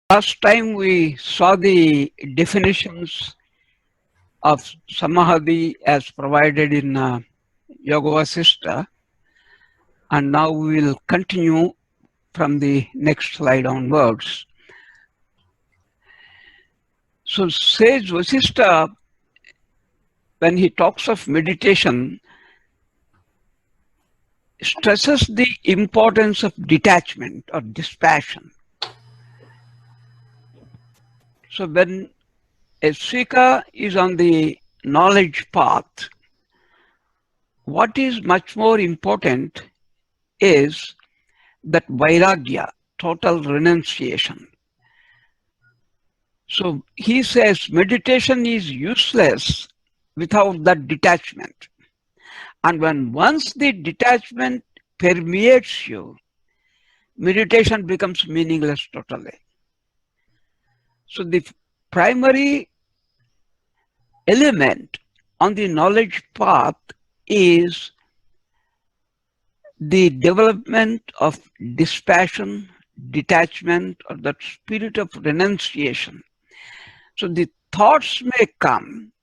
Last time we saw the definitions of Samadhi as provided in Yoga Vasishtha, and now we will continue from the next slide onwards. So Sage Vasishtha, when he talks of meditation, stresses the importance of detachment or dispassion. So when a seeker is on the knowledge path, what is much more important is that vairagya, total renunciation. So he says meditation is useless without that detachment. And when once the detachment permeates you, meditation becomes meaningless totally. So the primary element on the knowledge path is the development of dispassion, detachment, or that spirit of renunciation. So the thoughts may come,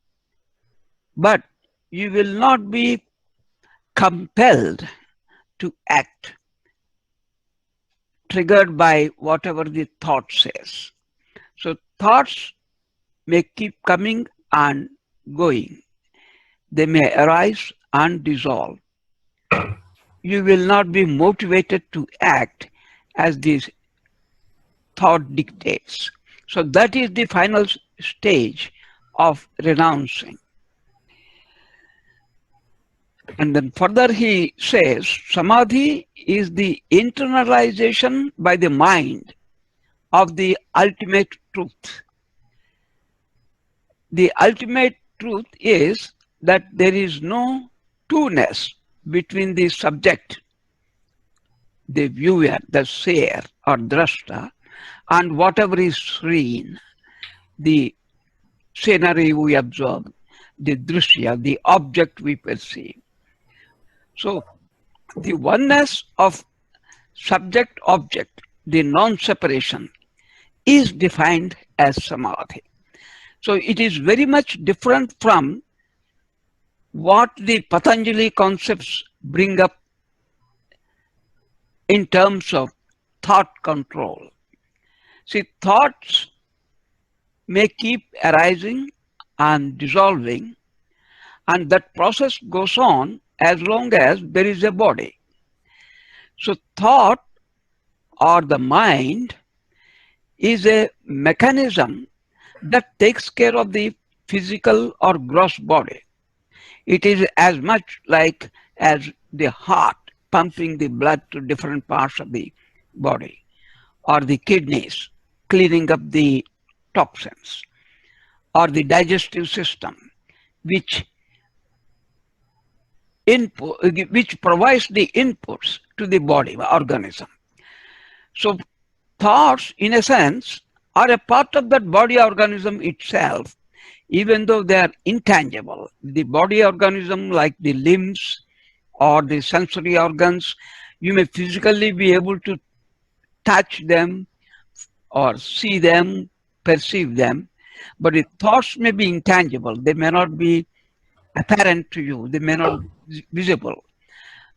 but you will not be compelled to act, triggered by whatever the thought says. So thoughts may keep coming and going. They may arise and dissolve. You will not be motivated to act as this thought dictates. So that is the final stage of renouncing. And then further he says, Samadhi is the internalization by the mind of the ultimate truth. The ultimate truth is that there is no two-ness between the subject, the viewer, the seer or drashta, and whatever is seen, the scenery we observe, the drishya, the object we perceive. So the oneness of subject-object, the non-separation, is defined as samadhi. So it is very much different from what the Patanjali concepts bring up in terms of thought control. See, thoughts may keep arising and dissolving, and that process goes on as long as there is a body. So thought or the mind is a mechanism that takes care of the physical or gross body. It is as much like as the heart pumping the blood to different parts of the body, or the kidneys cleaning up the toxins, or the digestive system, which provides the inputs to the body, organism. So thoughts, in a sense, are a part of that body organism itself, even though they are intangible. The body organism, like the limbs or the sensory organs, you may physically be able to touch them or see them, perceive them, but the thoughts may be intangible. They may not be apparent to you. They may not be visible.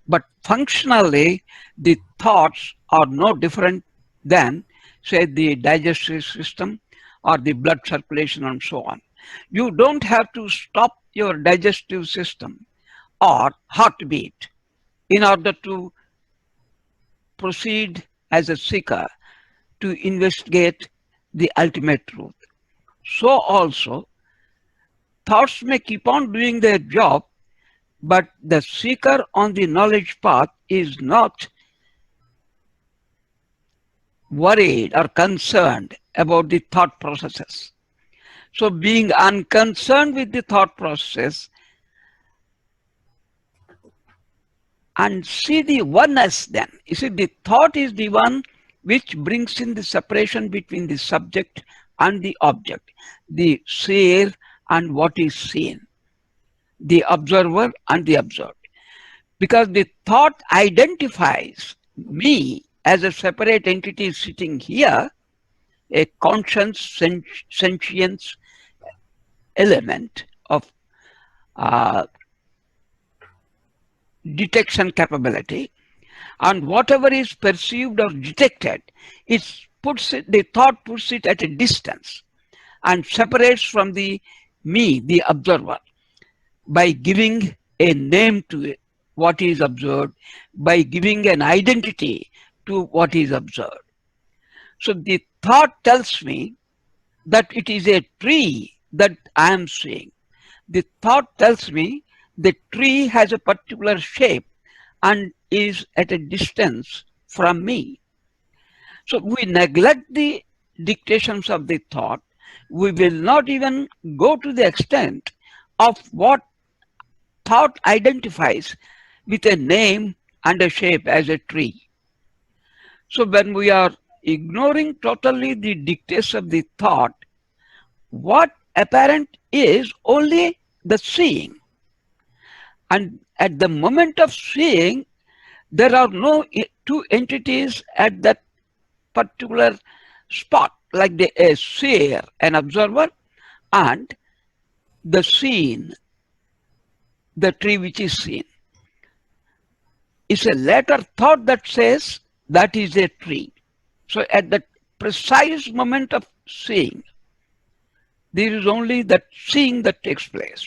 But functionally, the thoughts are no different than, say, the digestive system or the blood circulation and so on. You don't have to stop your digestive system or heartbeat in order to proceed as a seeker to investigate the ultimate truth. So also, thoughts may keep on doing their job, but the seeker on the knowledge path is not worried or concerned about the thought processes. So being unconcerned with the thought process and see the oneness then. You see, the thought is the one which brings in the separation between the subject and the object, the seer and what is seen, the observer and the observed. Because the thought identifies me as a separate entity sitting here, a conscious sentience element of uh, detection capability, and whatever is perceived or detected, the thought puts it at a distance and separates from the me, the observer, by giving a name to it, what is observed, by giving an identity to what is observed. So the thought tells me that it is a tree that I am seeing. The thought tells me the tree has a particular shape and is at a distance from me. So we neglect the dictations of the thought. We will not even go to the extent of what thought identifies with a name and a shape as a tree. So when we are ignoring totally the dictates of the thought, what apparent is only the seeing. And at the moment of seeing, there are no two entities at that particular spot, like a seer, an observer, and the seen, the tree which is seen. It's a later thought that says that is a tree. So at that precise moment of seeing, there is only that seeing that takes place.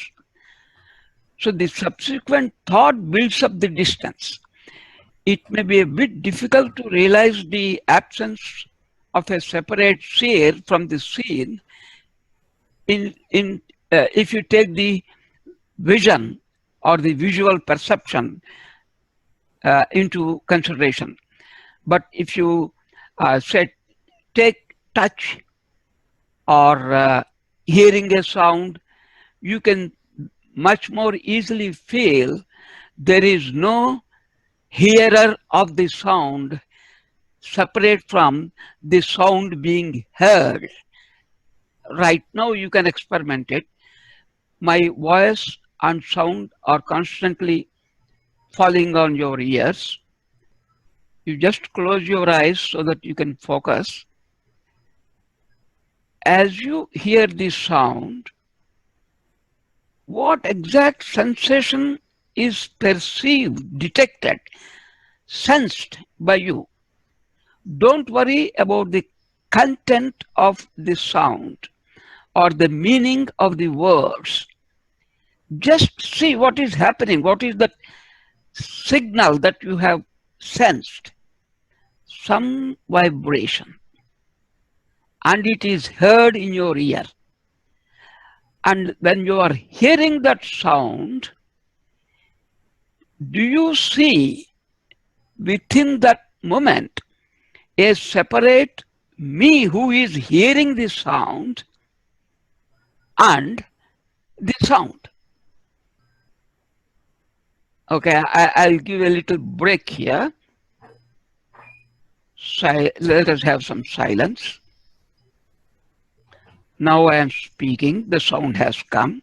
So the subsequent thought builds up the distance. It may be a bit difficult to realize the absence of a separate seer from the seen if you take the vision or the visual perception into consideration. But if you say take touch or hearing a sound, you can much more easily feel there is no hearer of the sound separate from the sound being heard. Right now you can experiment it. My voice and sound are constantly falling on your ears. You just close your eyes so that you can focus. As you hear the sound, what exact sensation is perceived, detected, sensed by you? Don't worry about the content of the sound or the meaning of the words. Just see what is happening, what is the signal that you have sensed. Some vibration, and it is heard in your ear. And when you are hearing that sound, do you see within that moment a separate me who is hearing the sound and the sound? Okay, I'll give a little break here. Let us have some silence. Now I am speaking, the sound has come.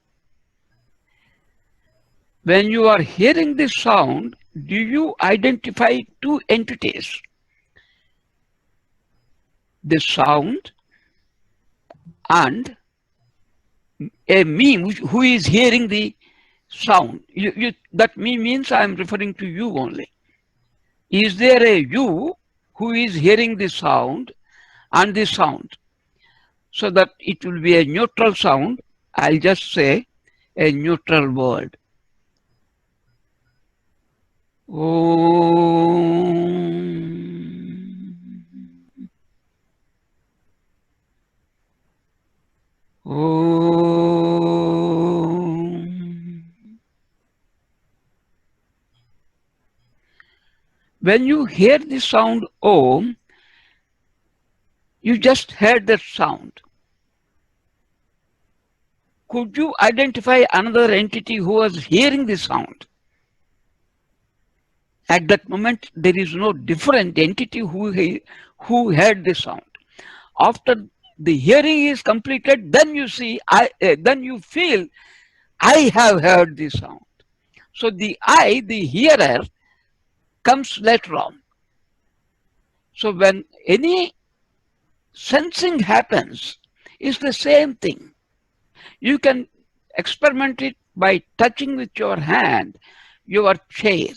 When you are hearing the sound, do you identify two entities? The sound and a me who is hearing the sound. That me means I am referring to you only. Is there a you who is hearing the sound and the sound? So that it will be a neutral sound, I'll just say a neutral word. Om. Om. When you hear the sound Om, you just heard that sound. Could you identify another entity who was hearing the sound? At that moment, there is no different entity who heard the sound. After the hearing is completed, then you see, then you feel, I have heard the sound. So the I, the hearer, comes later on. So when any sensing happens is the same thing. You can experiment it by touching with your hand your chair.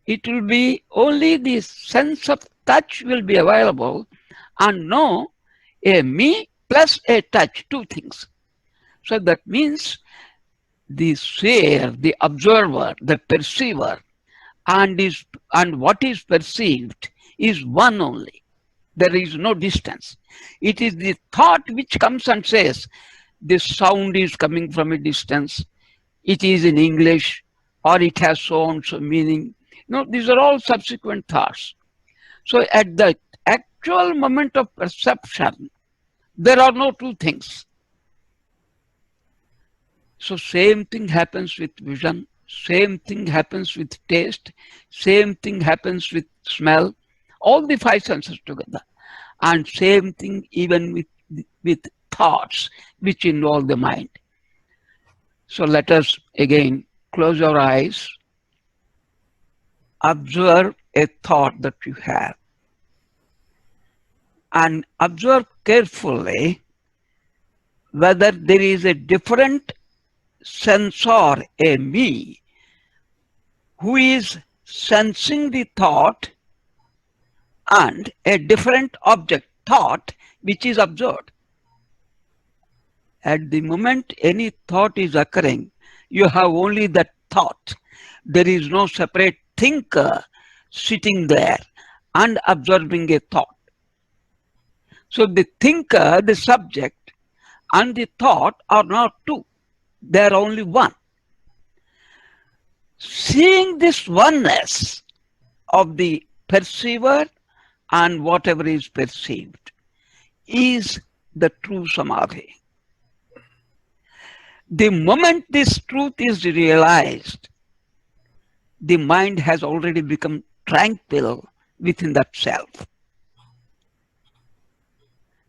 It will be only the sense of touch will be available, and no a me plus a touch, two things. So that means the seer, the observer, the perceiver, and what is perceived is one only. There is no distance. It is the thought which comes and says, this sound is coming from a distance, it is in English, or it has so and so meaning. No, these are all subsequent thoughts. So at the actual moment of perception, there are no two things. So same thing happens with vision, same thing happens with taste, same thing happens with smell, all the five senses together. And same thing even with thoughts which involve the mind. So let us again close our eyes, observe a thought that you have, and observe carefully whether there is a different sensor, a me, who is sensing the thought, and a different object, thought, which is observed. At the moment any thought is occurring, you have only that thought. There is no separate thinker sitting there and observing a thought. So the thinker, the subject, and the thought are not two. They are only one. Seeing this oneness of the perceiver and whatever is perceived is the true samadhi. The moment this truth is realized, the mind has already become tranquil within that self.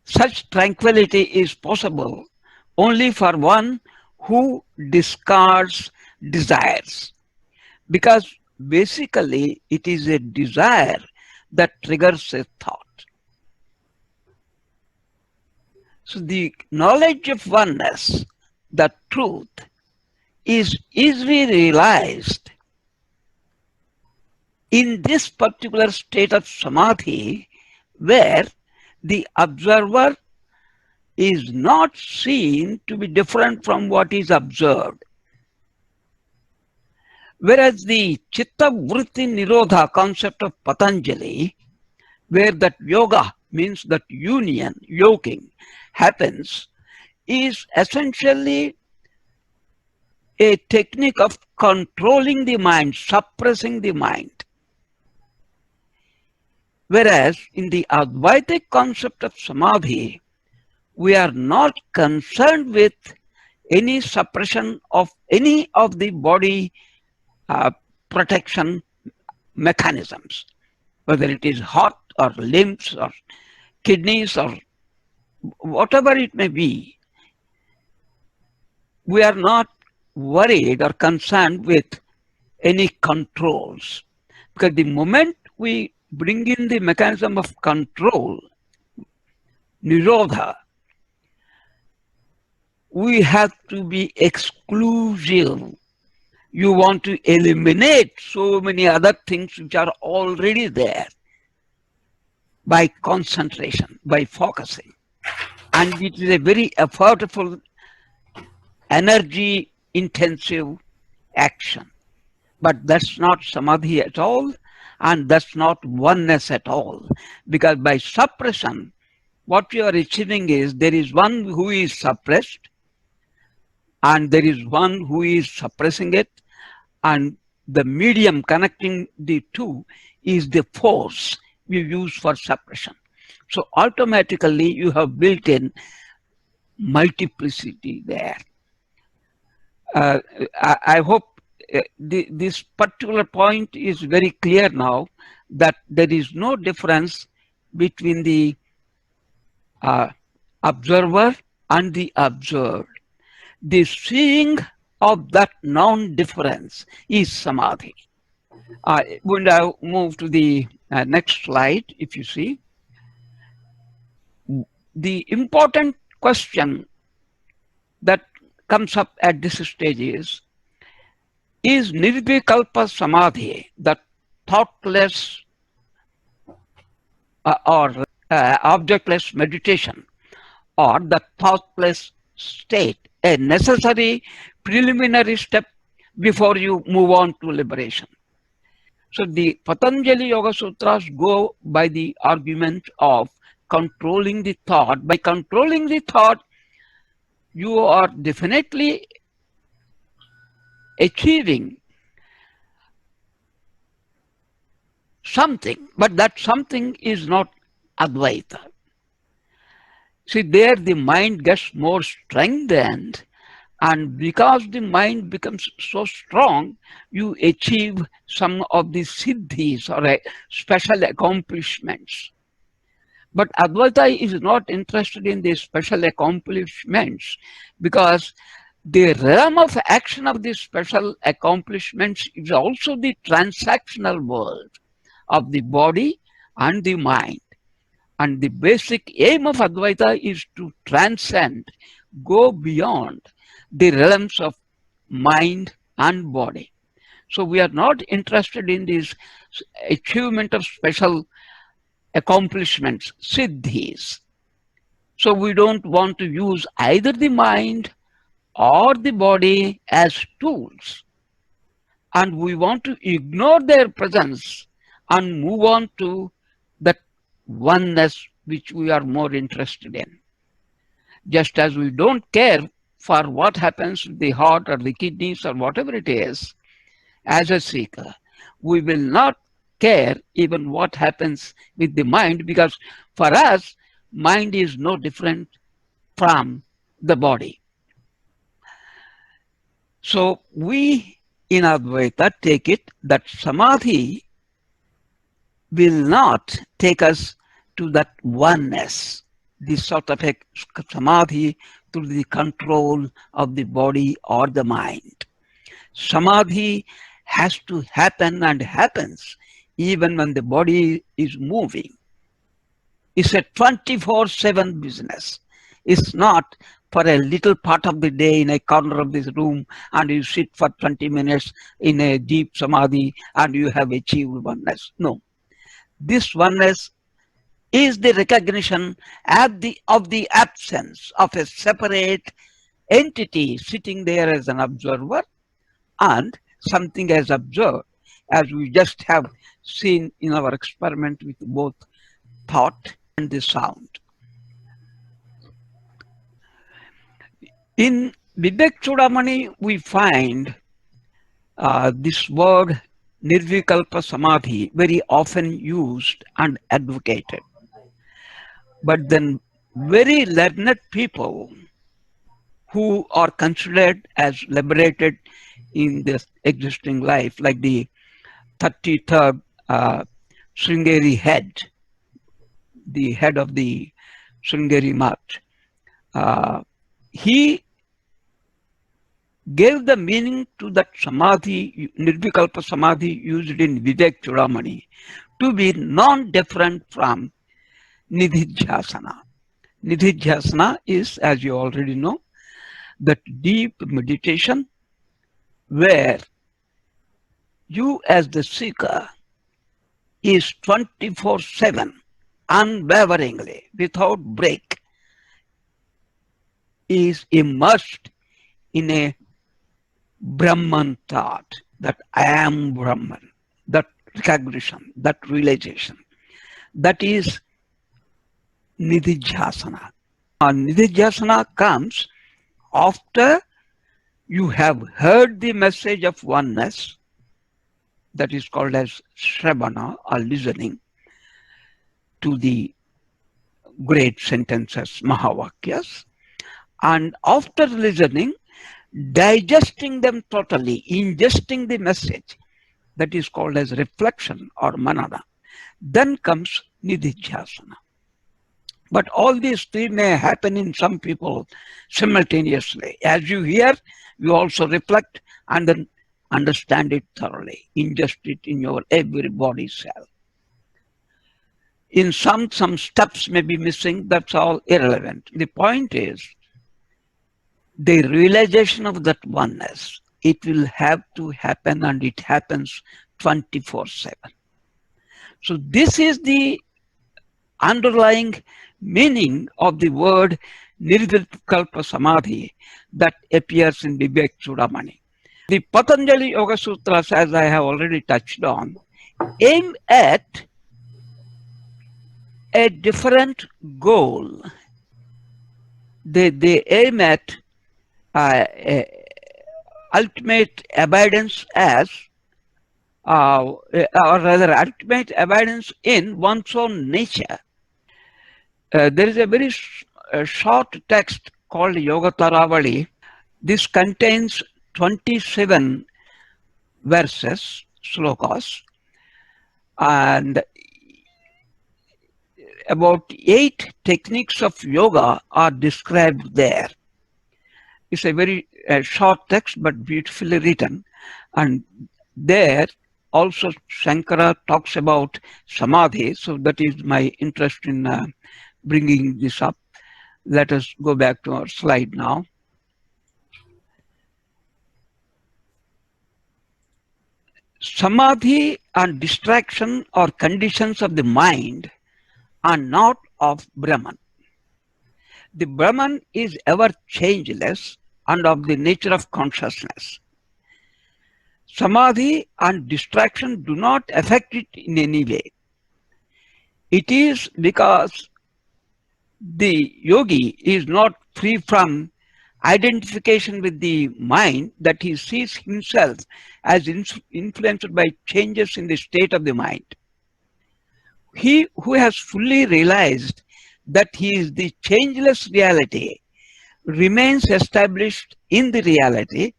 Such tranquility is possible only for one who discards desires, because basically it is a desire that triggers a thought. So the knowledge of oneness, the truth, is easily realized in this particular state of samadhi, where the observer is not seen to be different from what is observed. Whereas the chitta vritti nirodha concept of Patanjali, where that yoga means that union, yoking, happens, is essentially a technique of controlling the mind, suppressing the mind. Whereas in the Advaitic concept of samadhi, we are not concerned with any suppression of any of the body protection mechanisms, whether it is heart or limbs or kidneys or whatever it may be. We are not worried or concerned with any controls, because the moment we bring in the mechanism of control, nirodha, we have to be exclusive. You want to eliminate so many other things which are already there by concentration, by focusing. And it is a very effortful, energy intensive action. But that's not samadhi at all, and that's not oneness at all. Because by suppression, what you are achieving is there is one who is suppressed, and there is one who is suppressing it, and the medium connecting the two is the force we use for suppression. So automatically you have built in multiplicity there. I hope this particular point is very clear now, that there is no difference between the observer and the observed. The seeing of that non-difference is samadhi. When I move to the next slide, if you see, the important question that comes up at this stage is nirvikalpa samadhi, the thoughtless or objectless meditation, or the thoughtless state, a necessary preliminary step before you move on to liberation? So the Patanjali Yoga Sutras go by the argument of controlling the thought. By controlling the thought, you are definitely achieving something, but that something is not Advaita. See, there the mind gets more strengthened, and because the mind becomes so strong, you achieve some of the siddhis or special accomplishments. But Advaita is not interested in these special accomplishments, because the realm of action of these special accomplishments is also the transactional world of the body and the mind. And the basic aim of Advaita is to transcend, go beyond the realms of mind and body. So we are not interested in this achievement of special accomplishments, siddhis. So we don't want to use either the mind or the body as tools. And we want to ignore their presence and move on to that oneness which we are more interested in. Just as we don't care for what happens to the heart or the kidneys or whatever it is, as a seeker, we will not care even what happens with the mind, because for us, mind is no different from the body. So we in Advaita take it that samadhi will not take us to that oneness, this sort of a samadhi through the control of the body or the mind. Samadhi has to happen and happens even when the body is moving. It's a 24/7 business. It's not for a little part of the day in a corner of this room and you sit for 20 minutes in a deep samadhi and you have achieved oneness. No. This oneness is the recognition of the absence of a separate entity sitting there as an observer and something as observed, as we just have seen in our experiment with both thought and the sound. In Vivek Chudamani, we find this word nirvikalpa samadhi very often used and advocated. But then very learned people who are considered as liberated in this existing life, like the 33rd Sringeri head, the head of the Sringeri Math, he gave the meaning to that samadhi, nirvikalpa samadhi used in Vivek Chudamani, to be non-different from nididhyasana. Nididhyasana is, as you already know, that deep meditation where you as the seeker is 24/7, unwaveringly, without break, is immersed in a Brahman thought, that I am Brahman, that recognition, that realization. That is nididhyasana. Nididhyasana comes after you have heard the message of oneness, that is called as Shravana, or listening to the great sentences, Mahavakyas, and after listening, digesting them totally, ingesting the message, that is called as reflection or manana. Then comes nididhyasana. But all these three may happen in some people simultaneously. As you hear, you also reflect and then understand it thoroughly, ingest it in your every body cell. In some steps may be missing, that's all irrelevant. The point is the realization of that oneness. It will have to happen, and it happens 24/7. So this is the underlying meaning of the word Nirvikalpa Samadhi that appears in Vivek Chudamani. The Patanjali Yoga Sutras, as I have already touched on, aim at a different goal. They aim at ultimate abidance as, or rather, ultimate abidance in one's own nature. There is a very short text called Yoga Taravali. This contains 27 verses, slokas, and about 8 techniques of yoga are described there. It's a very short text but beautifully written, and there also Shankara talks about samadhi, so that is my interest in bringing this up. Let us go back to our slide now. Samadhi and distraction are conditions of the mind and not of Brahman. The Brahman is ever changeless and of the nature of consciousness. Samadhi and distraction do not affect it in any way. It is because the yogi is not free from identification with the mind that he sees himself as influenced by changes in the state of the mind. He who has fully realized that he is the changeless reality remains established in the reality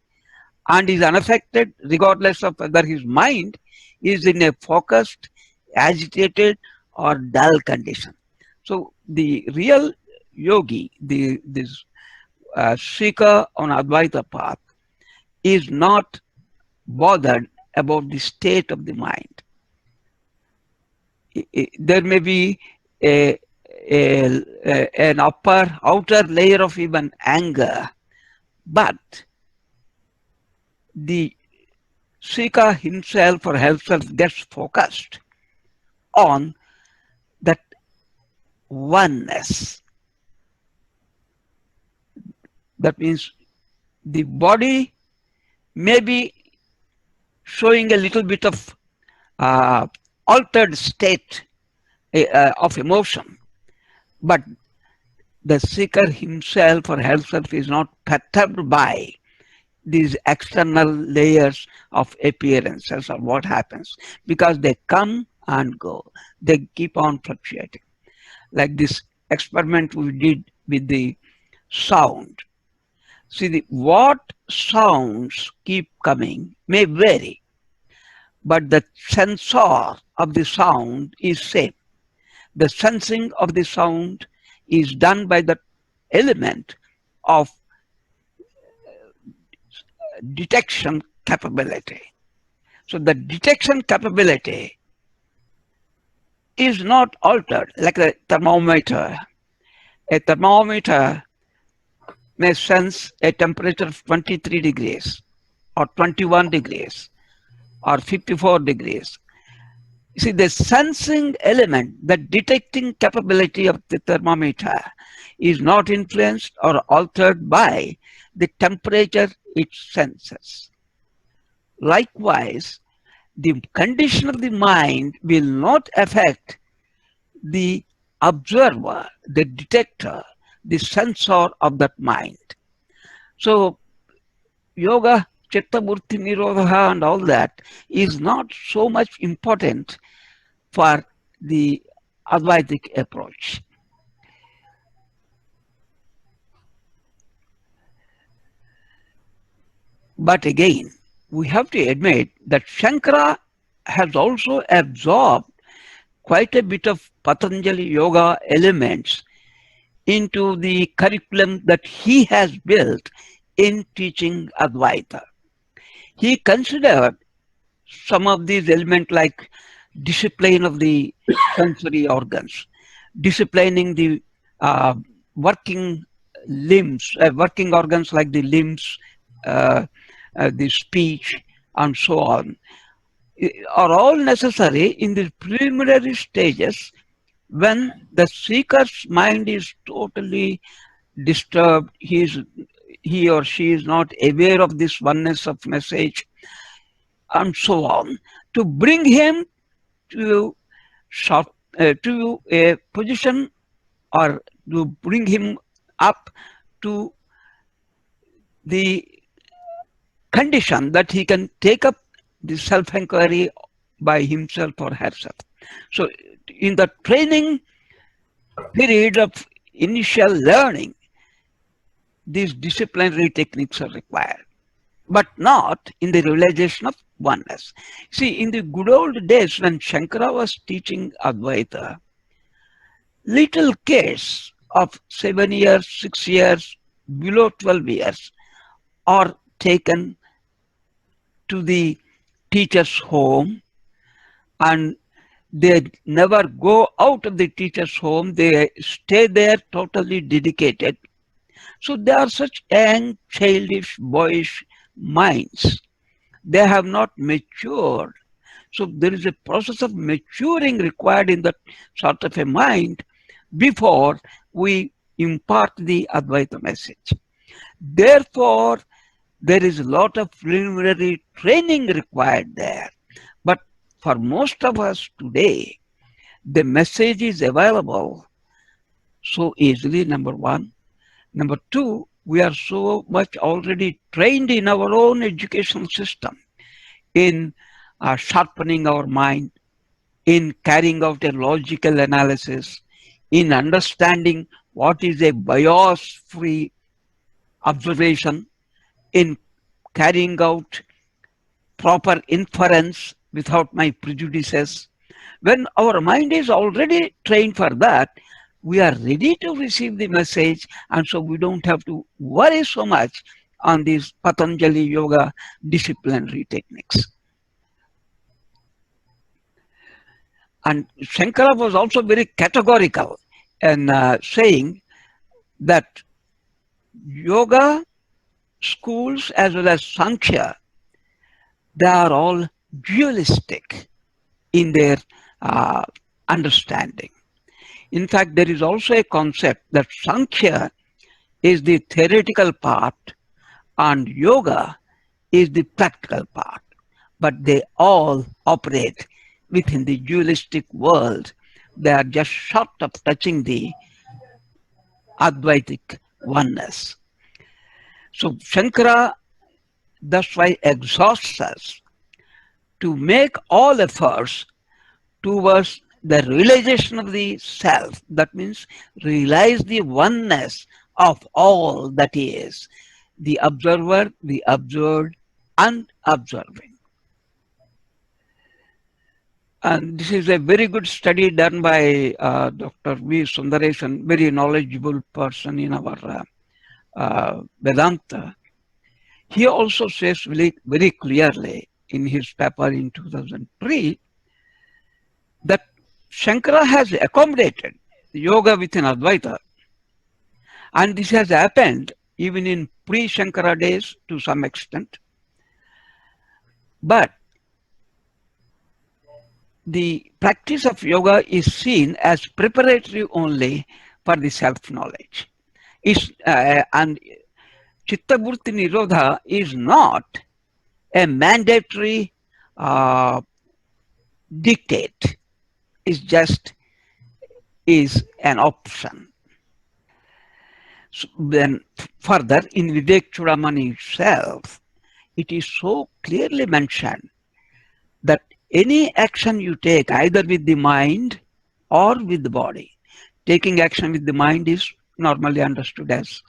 and is unaffected regardless of whether his mind is in a focused, agitated or dull condition. So the real yogi, this seeker on Advaita path, is not bothered about the state of the mind. There may be an outer layer of even anger, but the seeker himself or herself gets focused on that oneness. That means the body may be showing a little bit of altered state of emotion, but the seeker himself or herself is not perturbed by these external layers of appearances or what happens, because they come and go. They keep on fluctuating. Like this experiment we did with the sound. See, what sounds keep coming may vary, but the sensor of the sound is same. The sensing of the sound is done by the element of detection capability. So the detection capability is not altered like a thermometer. A thermometer may sense a temperature of 23 degrees or 21 degrees or 54 degrees. You see, the sensing element, the detecting capability of the thermometer is not influenced or altered by the temperature it senses. Likewise, the condition of the mind will not affect the observer, the detector, the sensor of that mind. So, yoga, chitta, murti, nirodha and all that is not so much important for the Advaitic approach. But again, we have to admit that Shankara has also absorbed quite a bit of Patanjali yoga elements into the curriculum that he has built in teaching Advaita. He considered some of these elements like discipline of the sensory organs, disciplining the uh, working limbs, working organs like the limbs, uh, the speech, and so on, are all necessary in the preliminary stages when the seeker's mind is totally disturbed. He or she is not aware of this oneness of message, and so on, to bring him to short, to a position, or to bring him up to the condition that he can take up the self-inquiry by himself or herself. So in the training period of initial learning, these disciplinary techniques are required, but not in the realization of oneness. See, in the good old days when Shankara was teaching Advaita, little kids of 7 years, 6 years, below 12 years are taken to the teacher's home, and they never go out of the teacher's home. They stay there totally dedicated. So they are such young, childish, boyish minds. They have not matured. So there is a process of maturing required in that sort of a mind before we impart the Advaita message. Therefore, there is a lot of preliminary training required there. But for most of us today, the message is available so easily, number one. Number two, we are so much already trained in our own education system in sharpening our mind, in carrying out a logical analysis, in understanding what is a bias-free observation, in carrying out proper inference without my prejudices. When our mind is already trained for that, we are ready to receive the message, and so we don't have to worry so much on these Patanjali Yoga disciplinary techniques. And Shankara was also very categorical in saying that yoga schools as well as Sankhya, they are all dualistic in their uh, understanding. In fact, there is also a concept that Sankhya is the theoretical part and yoga is the practical part, but they all operate within the dualistic world. They are just short of touching the Advaitic oneness. So Shankara thus why exhausts us to make all efforts towards the realization of the self. That means realize the oneness of all that is, the observer, the observed, and observing. And this is a very good study done by Dr. V. Sundaresan, very knowledgeable person in our Vedanta. He also says very, very clearly in his paper in 2003 that Shankara has accommodated yoga within Advaita, and this has happened even in pre-Shankara days to some extent. But the practice of yoga is seen as preparatory only for the self-knowledge. And Chittaburti Nirodha is not a mandatory dictate. It just is an option. So then further in Vivek Chudamani itself, it is so clearly mentioned that any action you take either with the mind or with the body, taking action with the mind is normally understood as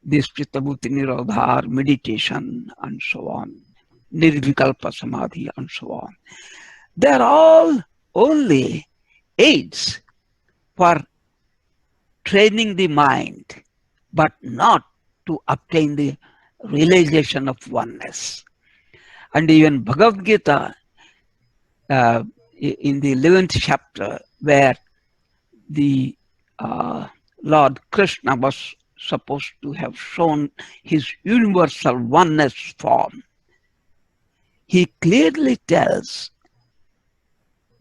this Chittabuddhi Nirodha, meditation, and so on, Nirvikalpa Samadhi, and so on. They are all only aids for training the mind, but not to obtain the realization of oneness. And even Bhagavad Gita in the 11th chapter, where the Lord Krishna was supposed to have shown his universal oneness form, he clearly tells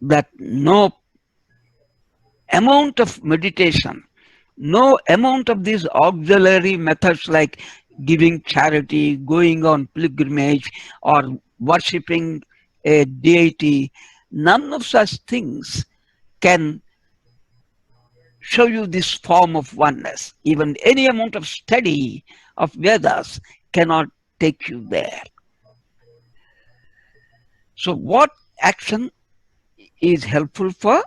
that no amount of meditation, no amount of these auxiliary methods like giving charity, going on pilgrimage, or worshipping a deity, none of such things can show you this form of oneness. Even any amount of study of Vedas cannot take you there. So, what action is helpful for?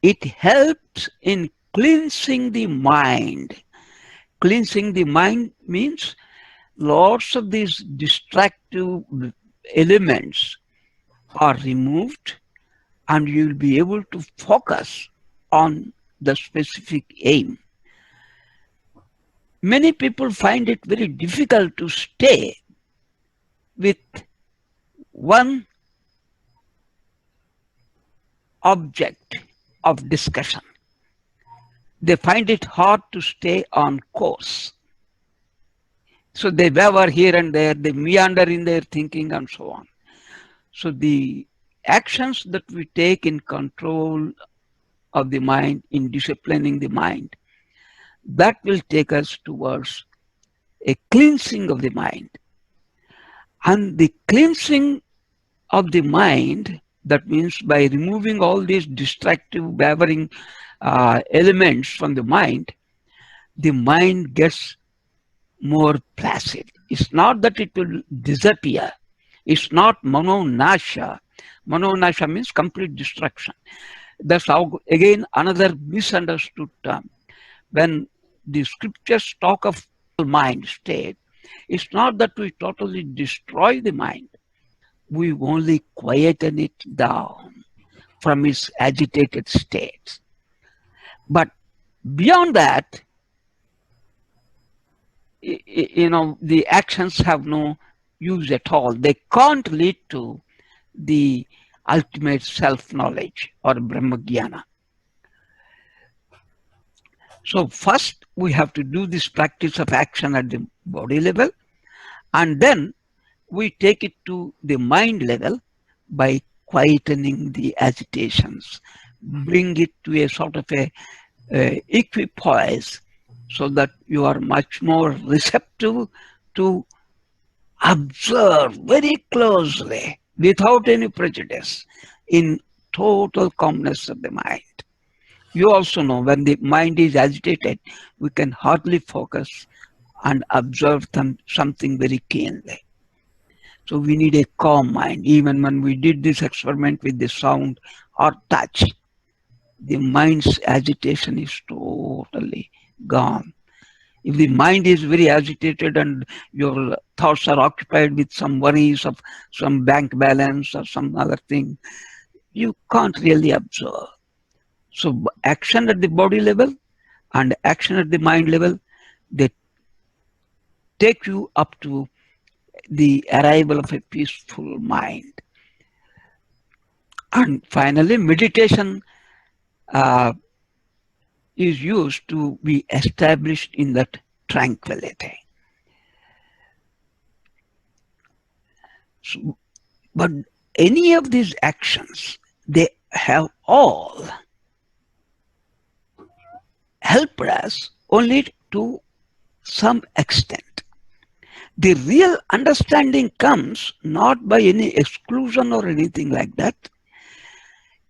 It helps in cleansing the mind. Cleansing the mind means lots of these distractive elements are removed, and you'll be able to focus on the specific aim. Many people find it very difficult to stay with one object of discussion. They find it hard to stay on course. So they waver here and there, they meander in their thinking and so on. So the actions that we take in control of the mind, in disciplining the mind, that will take us towards a cleansing of the mind. And the cleansing of the mind, that means by removing all these distractive, wavering elements from the mind gets more placid. It's not that it will disappear. It's not manonasha. Manonasha means complete destruction. That's how, again, another misunderstood term. When the scriptures talk of mind state, it's not that we totally destroy the mind. We only quieten it down from its agitated states. But beyond that, the actions have no use at all. They can't lead to the ultimate self-knowledge or Brahmajnana. So first we have to do this practice of action at the body level, and then we take it to the mind level by quietening the agitations, bring it to a sort of a equipoise, so that you are much more receptive to observe very closely without any prejudice in total calmness of the mind. You also know when the mind is agitated, we can hardly focus and observe something very keenly. So we need a calm mind. Even when we did this experiment with the sound or touch, the mind's agitation is totally gone. If the mind is very agitated and your thoughts are occupied with some worries of some bank balance or some other thing, you can't really observe. So action at the body level and action at the mind level, they take you up to the arrival of a peaceful mind. And finally, meditation is used to be established in that tranquility. So, but any of these actions, they have all helped us only to some extent. The real understanding comes not by any exclusion or anything like that.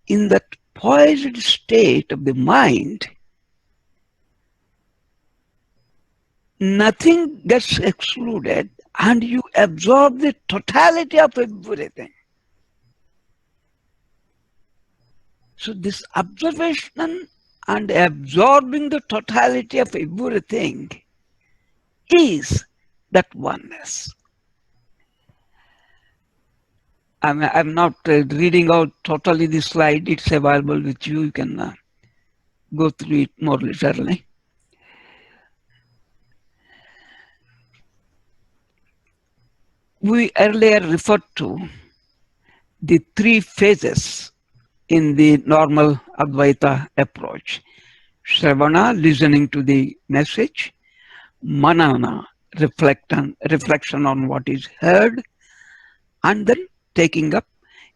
In that poised state of the mind, nothing gets excluded and you absorb the totality of everything. So this observation and absorbing the totality of everything is that oneness. I'm not reading out totally the slide. It's available with you. You can go through it more leisurely. We earlier referred to the three phases in the normal Advaita approach. Shravana, listening to the message. Manana, reflection on what is heard. And then taking up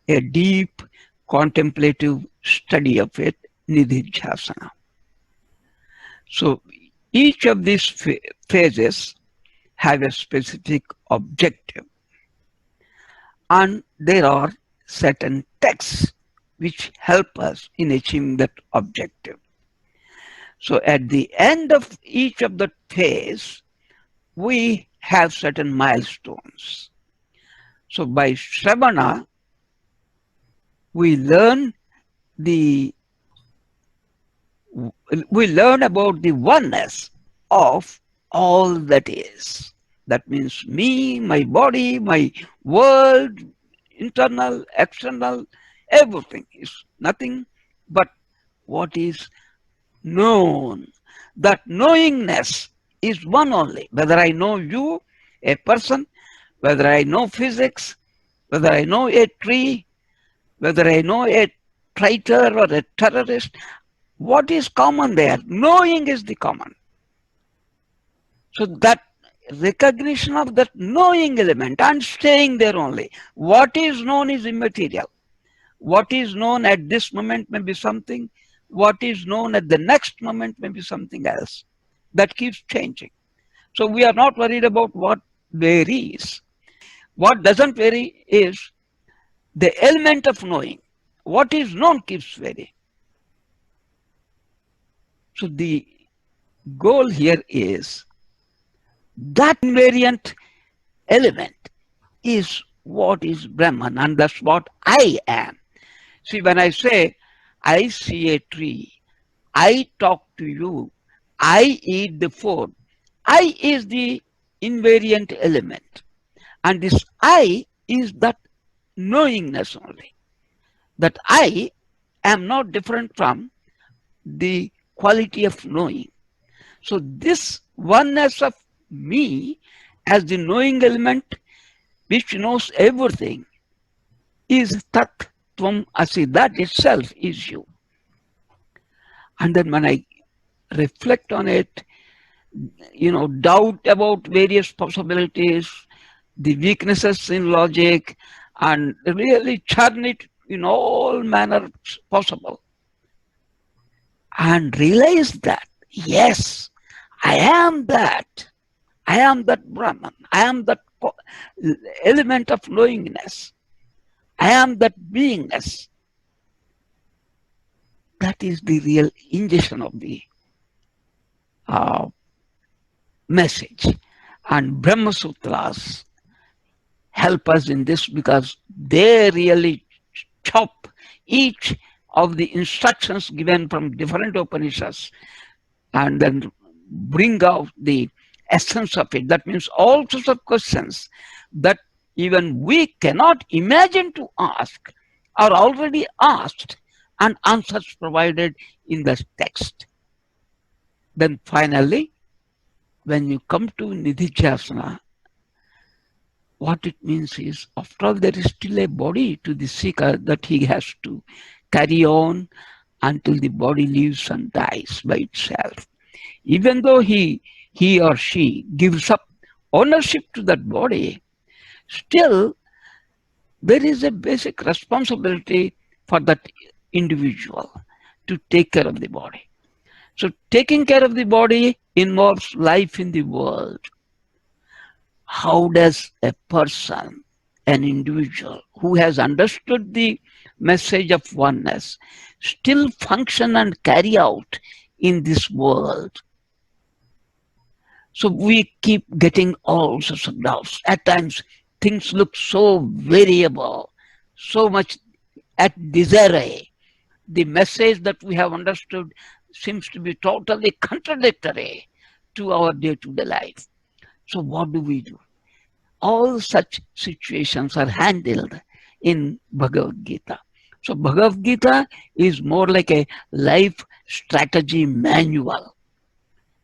a deep contemplative study of it, nididhyasana. So each of these phases have a specific objective, and there are certain texts which help us in achieving that objective. So at the end of each of the phase, we have certain milestones. So by Shravana, we learn about the oneness of all that is. That means me, my body, my world, internal, external, everything is nothing but what is known. That knowingness is one only. Whether I know you, a person, whether I know physics, whether I know a tree, whether I know a traitor or a terrorist, what is common there? Knowing is the common. So that recognition of that knowing element and staying there only. What is known is immaterial. What is known at this moment may be something. What is known at the next moment may be something else. That keeps changing. So we are not worried about what varies. What doesn't vary is the element of knowing. What is known keeps varying. So the goal here is that invariant element is what is Brahman, and that's what I am. See, when I say, I see a tree, I talk to you, I eat the food, I is the invariant element. And this I is that knowingness only. That I am not different from the quality of knowing. So this oneness of me as the knowing element which knows everything is Tat Tvam Asi. That itself is you. And then when I reflect on it, doubt about various possibilities, the weaknesses in logic, and really churn it in all manner possible. And realize that, yes, I am that. I am that Brahman. I am that element of knowingness. I am that beingness. That is the real ingestion of the message. And Brahma Sutras help us in this because they really chop each of the instructions given from different Upanishads and then bring out the essence of it. That means all sorts of questions that even we cannot imagine to ask are already asked and answers provided in the text. Then finally, when you come to nididhyasana, what it means is, after all, there is still a body to the seeker that he has to carry on until the body lives and dies by itself. Even though he or she gives up ownership to that body, still there is a basic responsibility for that individual to take care of the body. So taking care of the body involves life in the world. How does a person, an individual who has understood the message of oneness, still function and carry out in this world? So we keep getting all sorts of doubts. At times, things look so variable, so much at disarray. The message that we have understood seems to be totally contradictory to our day-to-day life. So what do we do? All such situations are handled in Bhagavad Gita. So Bhagavad Gita is more like a life strategy manual.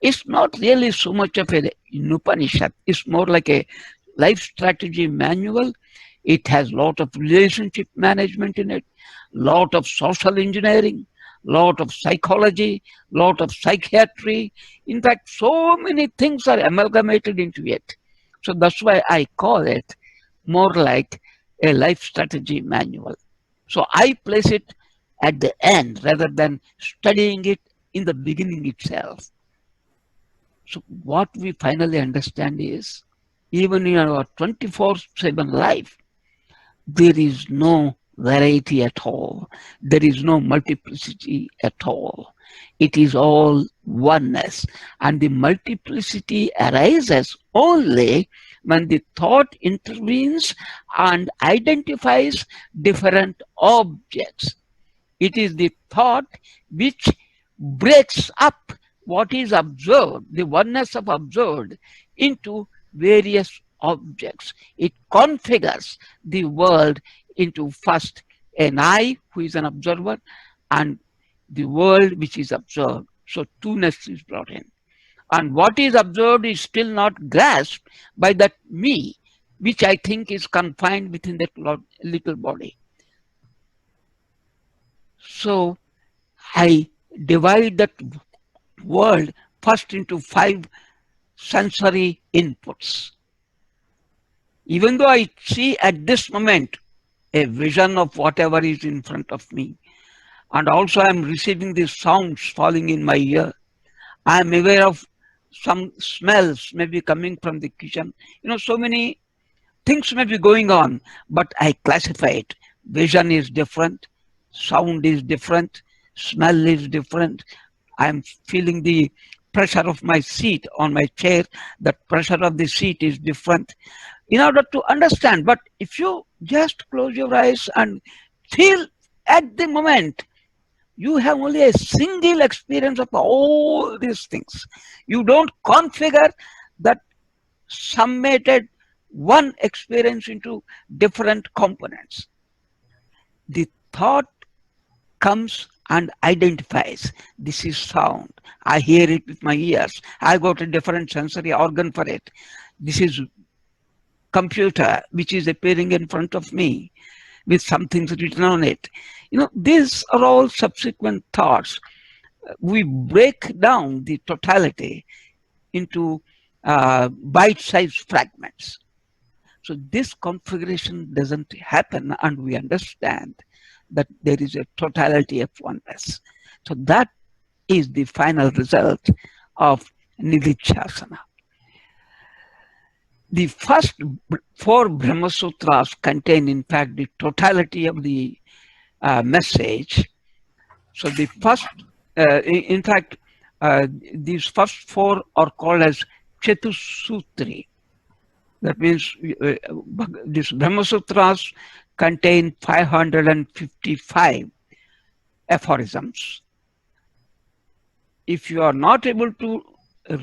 It's not really so much of an Upanishad. It's more like a life strategy manual It has lot of relationship management in it, lot of social engineering, lot of psychology, lot of psychiatry. In fact, so many things are amalgamated into it. So that's why I call it more like a life strategy manual. So I place it at the end rather than studying it in the beginning itself. So what we finally understand is, even in our 24/7 life, there is no variety at all. There is no multiplicity at all. It is all oneness. And the multiplicity arises only when the thought intervenes and identifies different objects. It is the thought which breaks up what is observed, the oneness of observed, into various objects. It configures the world into first an I, who is an observer, and the world which is observed. So two-ness is brought in. And what is observed is still not grasped by that me, which I think is confined within that little body. So I divide that world first into 5 sensory inputs. Even though I see at this moment a vision of whatever is in front of me, and also I'm receiving these sounds falling in my ear, I'm aware of some smells maybe coming from the kitchen. So many things may be going on, but I classify it. Vision is different, sound is different, smell is different. I'm feeling the pressure of my seat on my chair. The pressure of the seat is different. In order to understand, but if you just close your eyes and feel at the moment, you have only a single experience of all these things. You don't configure that summated one experience into different components. The thought comes and identifies, this is sound. I hear it with my ears. I got a different sensory organ for it. This is computer which is appearing in front of me with some things written on it. These are all subsequent thoughts. We break down the totality into bite-sized fragments. So this configuration doesn't happen, and we understand that there is a totality of oneness. So that is the final result of Nididhyasana. The first 4 Brahma Sutras contain, in fact, the totality of the message. So the first, in fact, these first 4 are called as Chatusutri. That means these Brahma Sutras contain 555 aphorisms. If you are not able to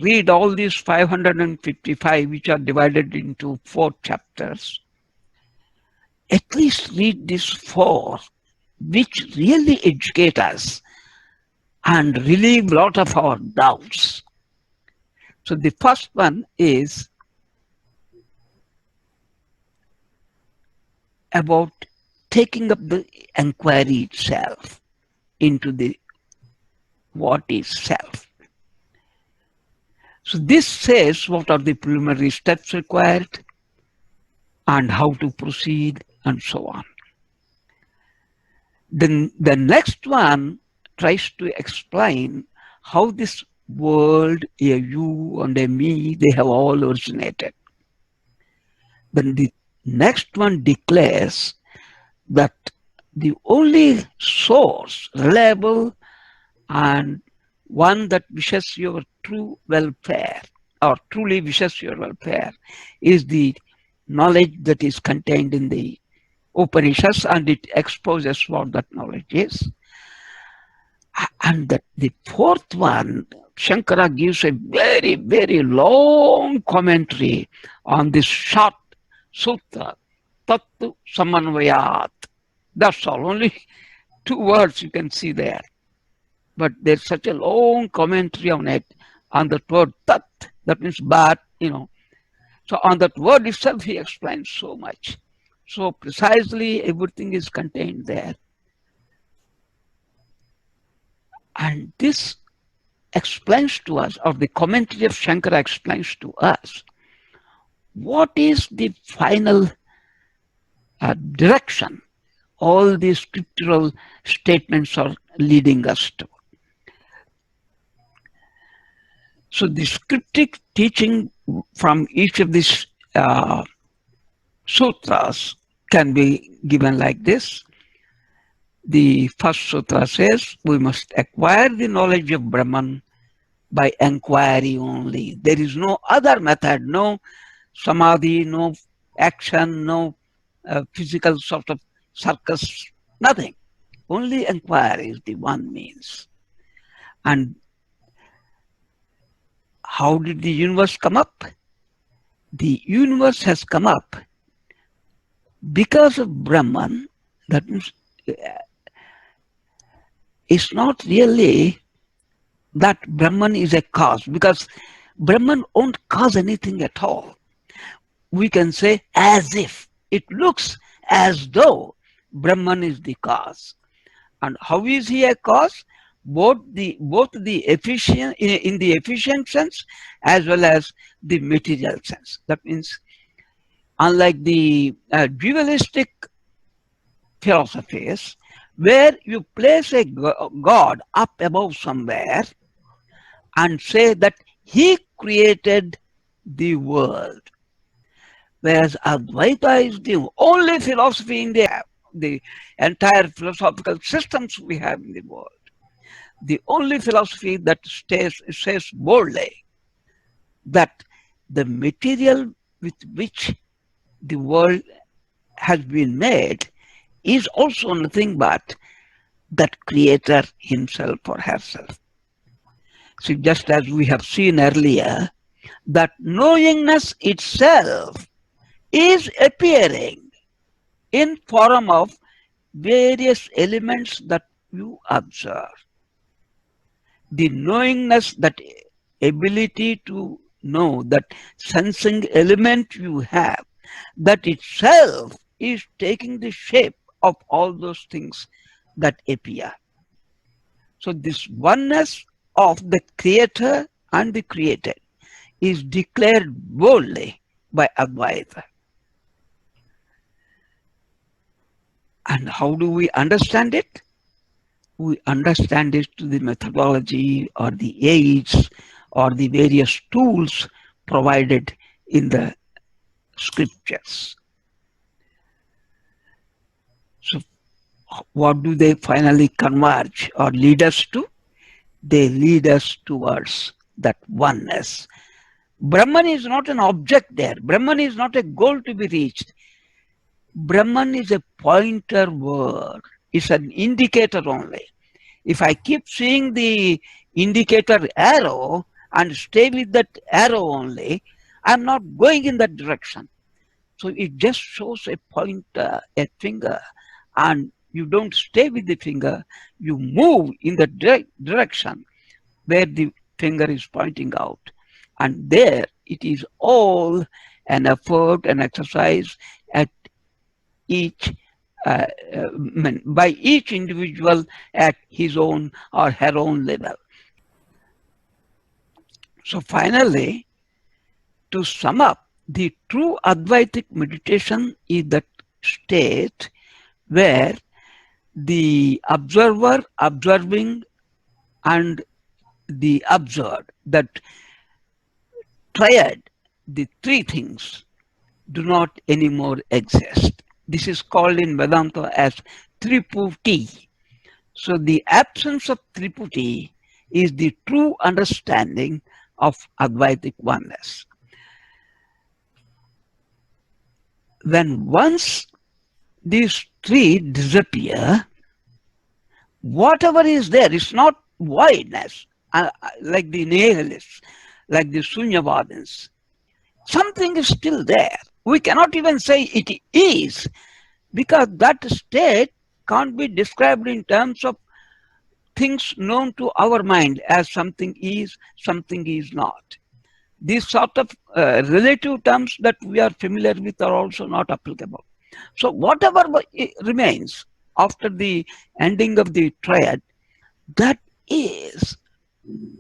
read all these 555, which are divided into 4 chapters, at least read these 4, which really educate us and relieve a lot of our doubts. So the first one is about taking up the inquiry itself into the what is self. So this says what are the preliminary steps required and how to proceed and so on. Then the next one tries to explain how this world, a you and a me, they have all originated. Then the next one declares that the only source, reliable, and one that wishes your true welfare or truly wishes your welfare is the knowledge that is contained in the Upanishads, and it exposes what that knowledge is. And the 4th one, Shankara gives a very, very long commentary on this short sutra, Tattu Samanvayat. That's all, only 2 words you can see there. But there's such a long commentary on it, on that word tat, that means but, So on that word itself, he explains so much. So precisely everything is contained there. And this explains to us, or the commentary of Shankara explains to us, what is the final direction all these scriptural statements are leading us to. So the scriptic teaching from each of these sutras can be given like this. The first sutra says we must acquire the knowledge of Brahman by inquiry only. There is no other method, no samadhi, no action, no physical sort of circus, nothing. Only inquiry is the one means. And how did the universe come up? The universe has come up because of Brahman. That means it's not really that Brahman is a cause, because Brahman won't cause anything at all. We can say as if, it looks as though Brahman is the cause. And how is he a cause? Both the efficient, in the efficient sense as well as the material sense. That means, unlike the dualistic philosophies, where you place a God up above somewhere and say that he created the world, whereas Advaita is the only philosophy in the entire philosophical systems we have in the world, the only philosophy that says boldly that the material with which the world has been made is also nothing but that creator himself or herself. So just as we have seen earlier, that knowingness itself is appearing in form of various elements that you observe. The knowingness, that ability to know, that sensing element you have, that itself is taking the shape of all those things that appear. So this oneness of the creator and the created is declared boldly by Advaita. And how do we understand it? We understand it through the methodology or the aids or the various tools provided in the scriptures. So what do they finally converge or lead us to? They lead us towards that oneness. Brahman is not an object there. Brahman is not a goal to be reached. Brahman is a pointer word. It's an indicator only. If I keep seeing the indicator arrow and stay with that arrow only, I'm not going in that direction. So it just shows a pointer, a finger, and you don't stay with the finger, you move in the direction where the finger is pointing out. And there it is all an effort, an exercise at each by each individual at his own or her own level. So finally, to sum up, the true Advaitic meditation is that state where the observer, observing, and the observed, that triad, the three things, do not anymore exist. This is called in Vedanta as Triputi. So the absence of Triputi is the true understanding of Advaitic oneness. When once these three disappear, whatever is there is not voidness, like the nihilists, like the Sunyavadins. Something is still there. We cannot even say it is, because that state can't be described in terms of things known to our mind as something is not. These sort of relative terms that we are familiar with are also not applicable. So whatever remains after the ending of the triad, that is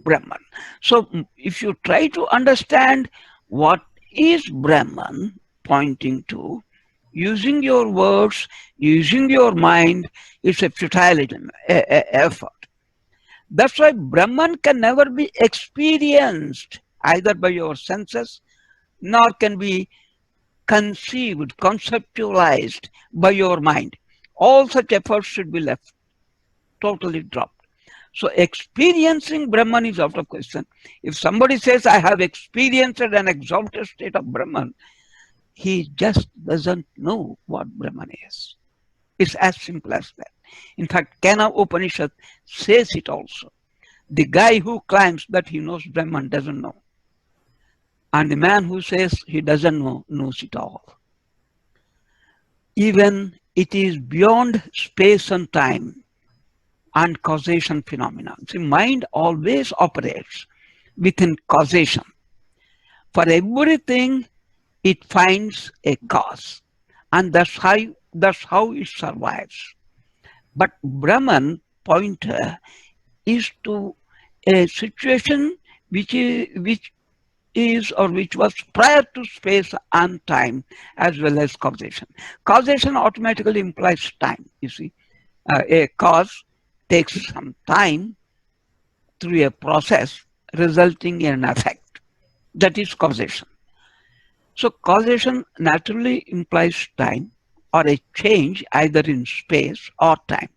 Brahman. So if you try to understand what is Brahman pointing to, using your words, using your mind, it's a futile effort. That's why Brahman can never be experienced either by your senses, nor can be conceived, conceptualized by your mind. All such efforts should be left, totally dropped. So experiencing Brahman is out of question. If somebody says, I have experienced an exalted state of Brahman, he just doesn't know what Brahman is. It's as simple as that. In fact, Kena Upanishad says it also. The guy who claims that he knows Brahman doesn't know. And the man who says he doesn't know knows it all. Even it is beyond space and time and causation phenomena. See, mind always operates within causation. For everything, it finds a cause. And that's how it survives. But Brahman pointer is to a situation which was prior to space and time as well as causation. Causation automatically implies time, you see. A cause takes some time through a process resulting in an effect. That is causation. So causation naturally implies time or a change either in space or time.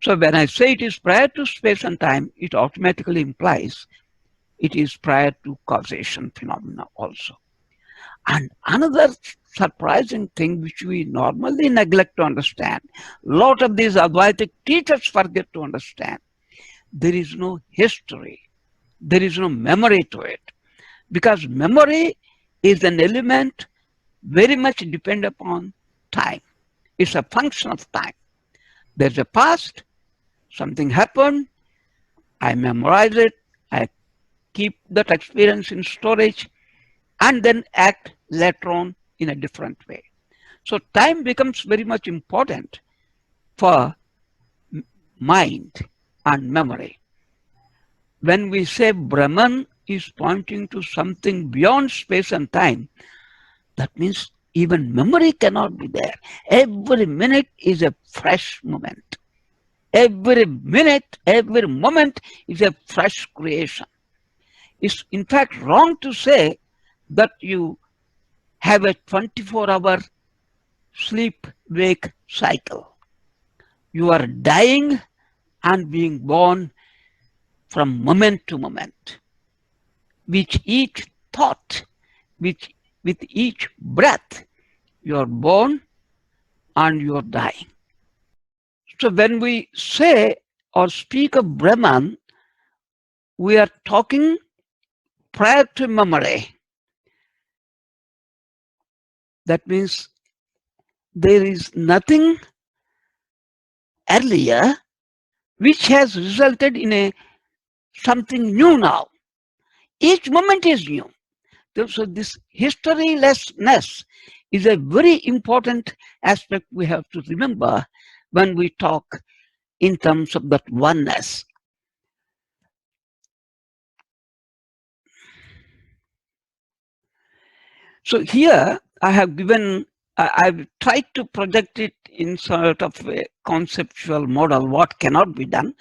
So when I say it is prior to space and time, it automatically implies it is prior to causation phenomena also. And another surprising thing which we normally neglect to understand, a lot of these Advaitic teachers forget to understand, there is no history, there is no memory to it. Because memory is an element very much dependent upon time. It's a function of time. There's a past, something happened, I memorize it, I keep that experience in storage, and then act later on in a different way. So time becomes very much important for mind and memory. When we say Brahman is pointing to something beyond space and time, that means even memory cannot be there. Every minute is a fresh moment. Every minute, every moment is a fresh creation. It's in fact wrong to say that you have a 24-hour sleep-wake cycle. You are dying and being born from moment to moment. With each thought, with each breath, you are born and you are dying. So when we say or speak of Brahman, we are talking prior to memory. That means there is nothing earlier which has resulted in a something new now. Each moment is new. So this historylessness is a very important aspect we have to remember when we talk in terms of that oneness. So here I have given, I've tried to project it in sort of a conceptual model, what cannot be done.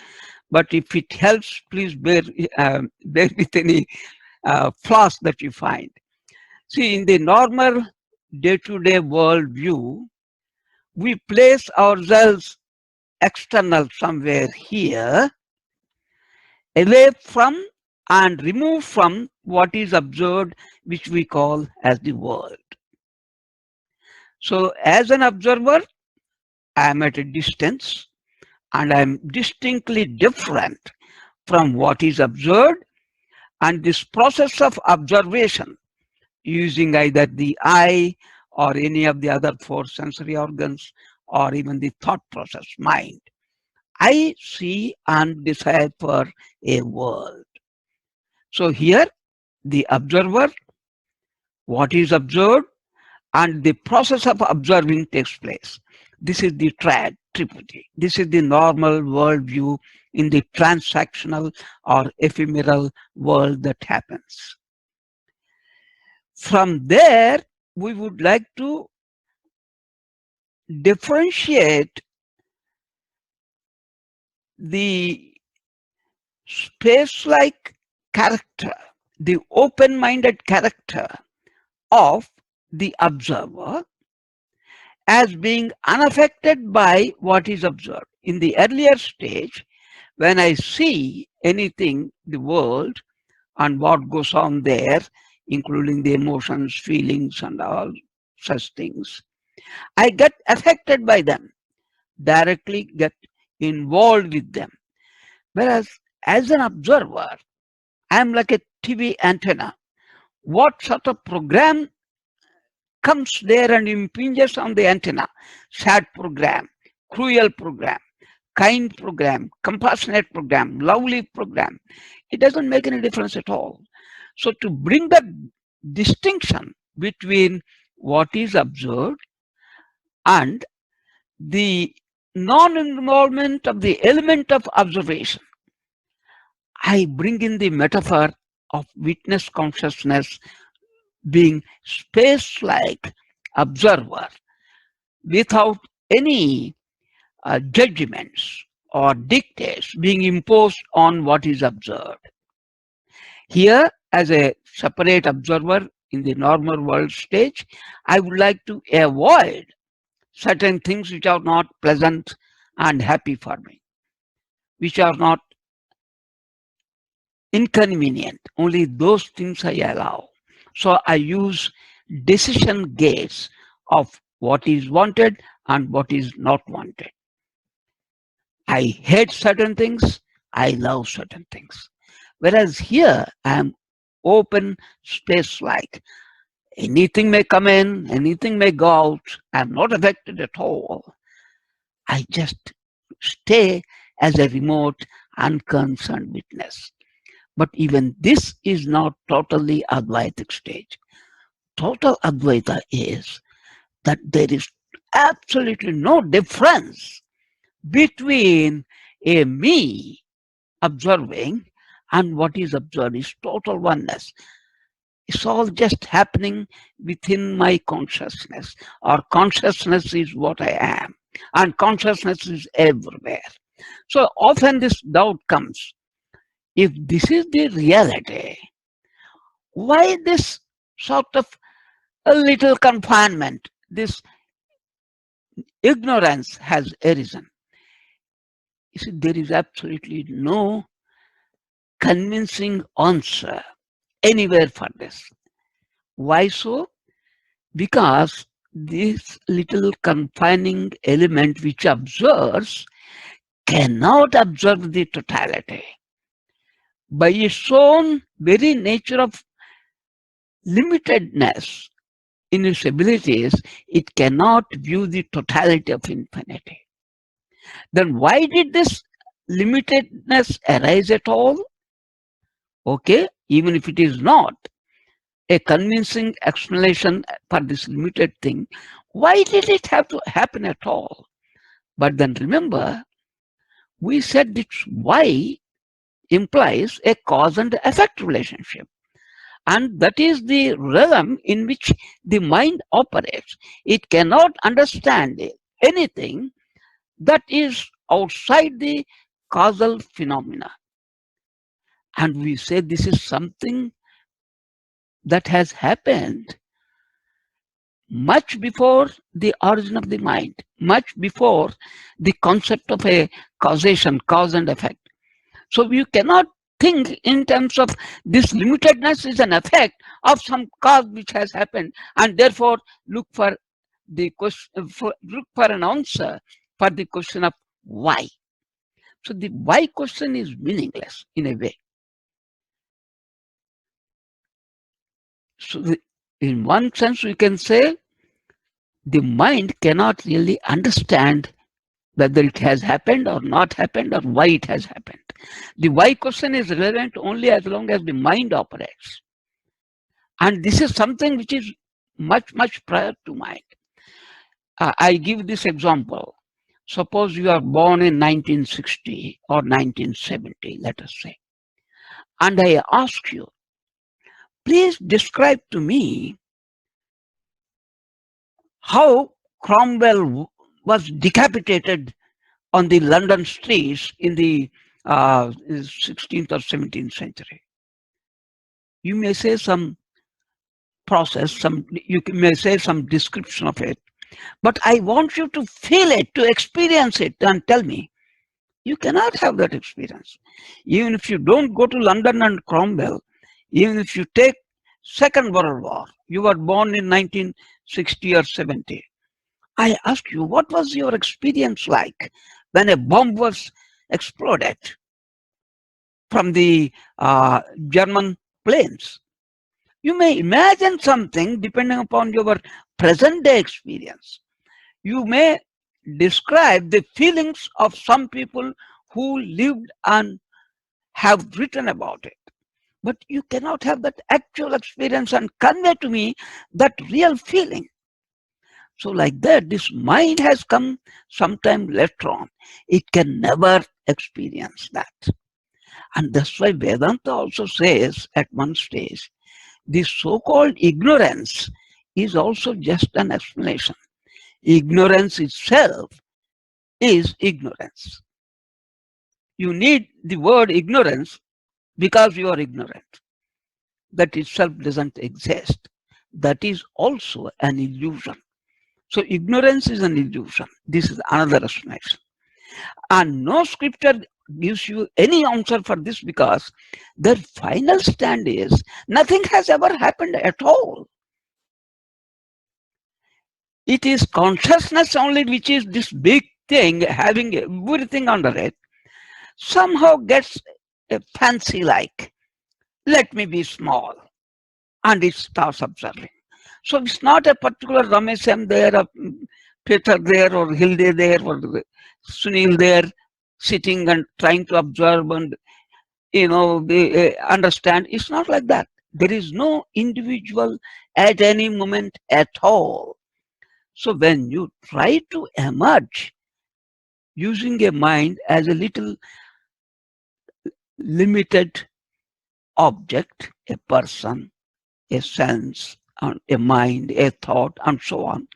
But if it helps, please bear with any flaws that you find. See, in the normal day-to-day world view, we place ourselves external somewhere here, away from and removed from what is observed, which we call as the world. So as an observer, I am at a distance and I am distinctly different from what is observed, and this process of observation using either the eye or any of the other four sensory organs or even the thought process, mind, I see and decide for a world. So here the observer, what is observed, and the process of observing takes place. This is the triputi. This is the normal worldview in the transactional or ephemeral world that happens. From there, we would like to differentiate the space-like character, the open-minded character of the observer as being unaffected by what is observed. In the earlier stage, when I see anything, the world, and what goes on there, including the emotions, feelings, and all such things, I get affected by them, directly get involved with them. Whereas as an observer, I am like a TV antenna. What sort of program comes there and impinges on the antenna? Sad program, cruel program, kind program, compassionate program, lovely program. It doesn't make any difference at all. So to bring the distinction between what is observed and the non-involvement of the element of observation, I bring in the metaphor of witness consciousness being space-like observer without any judgments or dictates being imposed on what is observed. Here, as a separate observer in the normal world stage, I would like to avoid certain things which are not pleasant and happy for me, which are not inconvenient. Only those things I allow. So I use decision gates of what is wanted and what is not wanted. I hate certain things, I love certain things. Whereas here I am open space like. Anything may come in, anything may go out. I'm not affected at all. I just stay as a remote, unconcerned witness. But even this is not totally Advaitic stage. Total Advaita is that there is absolutely no difference between a me observing and what is observed is total oneness. It's all just happening within my consciousness, or consciousness is what I am, and consciousness is everywhere. So often this doubt comes, if this is the reality, why this sort of a little confinement, this ignorance has arisen? You see, there is absolutely no convincing answer anywhere for this. Why so? Because this little confining element which observes cannot observe the totality. By its own very nature of limitedness in its abilities, it cannot view the totality of infinity. Then why did this limitedness arise at all? Okay, even if it is not a convincing explanation for this limited thing, why did it have to happen at all? But then remember, we said that why implies a cause and effect relationship. And that is the realm in which the mind operates. It cannot understand anything that is outside the causal phenomena. And we say this is something that has happened much before the origin of the mind, much before the concept of a causation, cause and effect. So you cannot think in terms of this limitedness is an effect of some cause which has happened, and therefore look for the question, look for an answer for the question of why. So the why question is meaningless in a way. So in one sense, we can say the mind cannot really understand whether it has happened or not happened or why it has happened. The why question is relevant only as long as the mind operates. And this is something which is much prior to mind. I give this example. Suppose you are born in 1960 or 1970, let us say, and I ask you, please describe to me how Cromwell was decapitated on the London streets in the 16th or 17th century. You may say some process, you may say some description of it, but I want you to feel it, to experience it, and tell me. You cannot have that experience. Even if you don't go to London and Cromwell, even if you take Second World War, you were born in 1960 or 70. I ask you, what was your experience like when a bomb was exploded from the German planes? You may imagine something depending upon your present day experience. You may describe the feelings of some people who lived and have written about it. But you cannot have that actual experience and convey to me that real feeling. So like that, this mind has come sometime later on. It can never experience that. And that's why Vedanta also says at one stage, this so-called ignorance is also just an explanation. Ignorance itself is ignorance. You need the word ignorance because you are ignorant. That itself doesn't exist. That is also an illusion. So ignorance is an illusion. This is another explanation. And no scripture gives you any answer for this because their final stand is nothing has ever happened at all. It is consciousness only which is this big thing having everything under it. Somehow gets a fancy like, let me be small, and it starts observing. So it's not a particular Ramesam there, or Peter there, or Hilde there, or Sunil there, sitting and trying to observe and understand. It's not like that. There is no individual at any moment at all. So when you try to emerge using a mind as a little limited object, a person, a sense, a mind, a thought, and so on,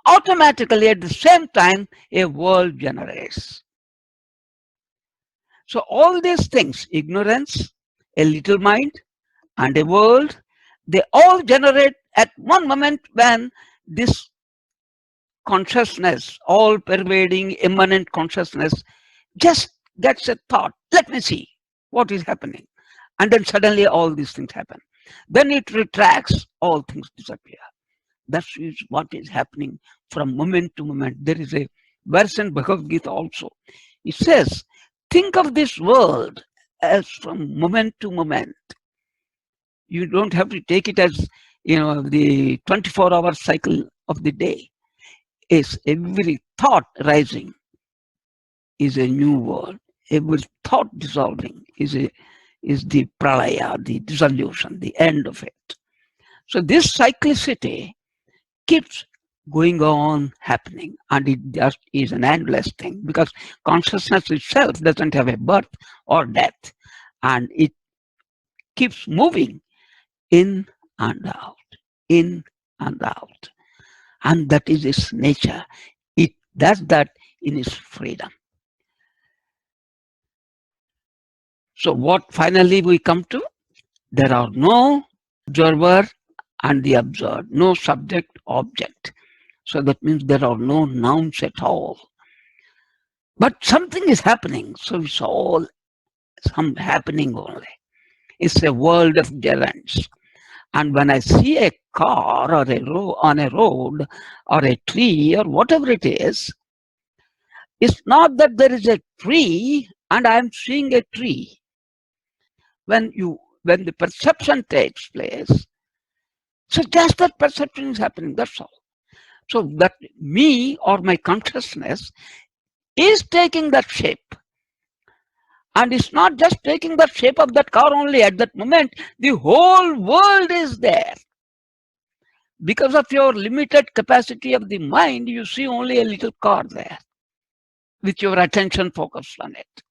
automatically at the same time, a world generates. So all these things, ignorance, a little mind, and a world, they all generate at one moment when this consciousness, all pervading, immanent consciousness, just gets a thought. Let me see what is happening. And then suddenly all these things happen. Then it retracts, all things disappear. That is what is happening from moment to moment. There is a verse in Bhagavad Gita also. It says, think of this world as from moment to moment. You don't have to take it as, the 24-hour cycle of the day. Is every thought rising is a new world. Every thought dissolving is the pralaya, the dissolution, the end of it. So this cyclicity keeps going on happening, and it just is an endless thing because consciousness itself doesn't have a birth or death, and it keeps moving in and out, in and out. And that is its nature. It does that in its freedom. So what finally we come to? There are no observer and the observed, no subject object. So that means there are no nouns at all. But something is happening. So it's all some happening only. It's a world of gerunds. And when I see a car or on a road or a tree or whatever it is, it's not that there is a tree and I am seeing a tree. When the perception takes place, so just that perception is happening, that's all. So that me or my consciousness is taking that shape. And it's not just taking the shape of that car only. At that moment, the whole world is there. because of your limited capacity of the mind, you see only a little car there with your attention focused on it.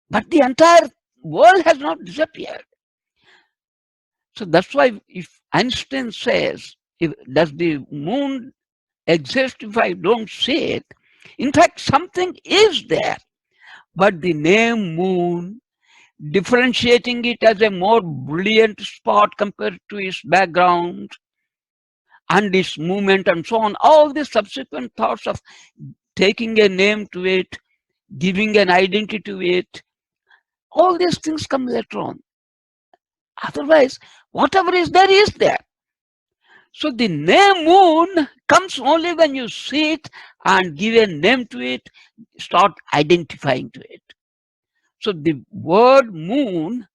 But the entire world has not disappeared. So that's why if Einstein says, does the moon exist if I don't see it? In fact, something is there, but the name moon, differentiating it as a more brilliant spot compared to its background and its movement and so on, all the subsequent thoughts of taking a name to it, giving an identity to it, all these things come later on. Otherwise, whatever is there is there. So the name moon comes only when you see it and give a name to it, start identifying to it. So the word moon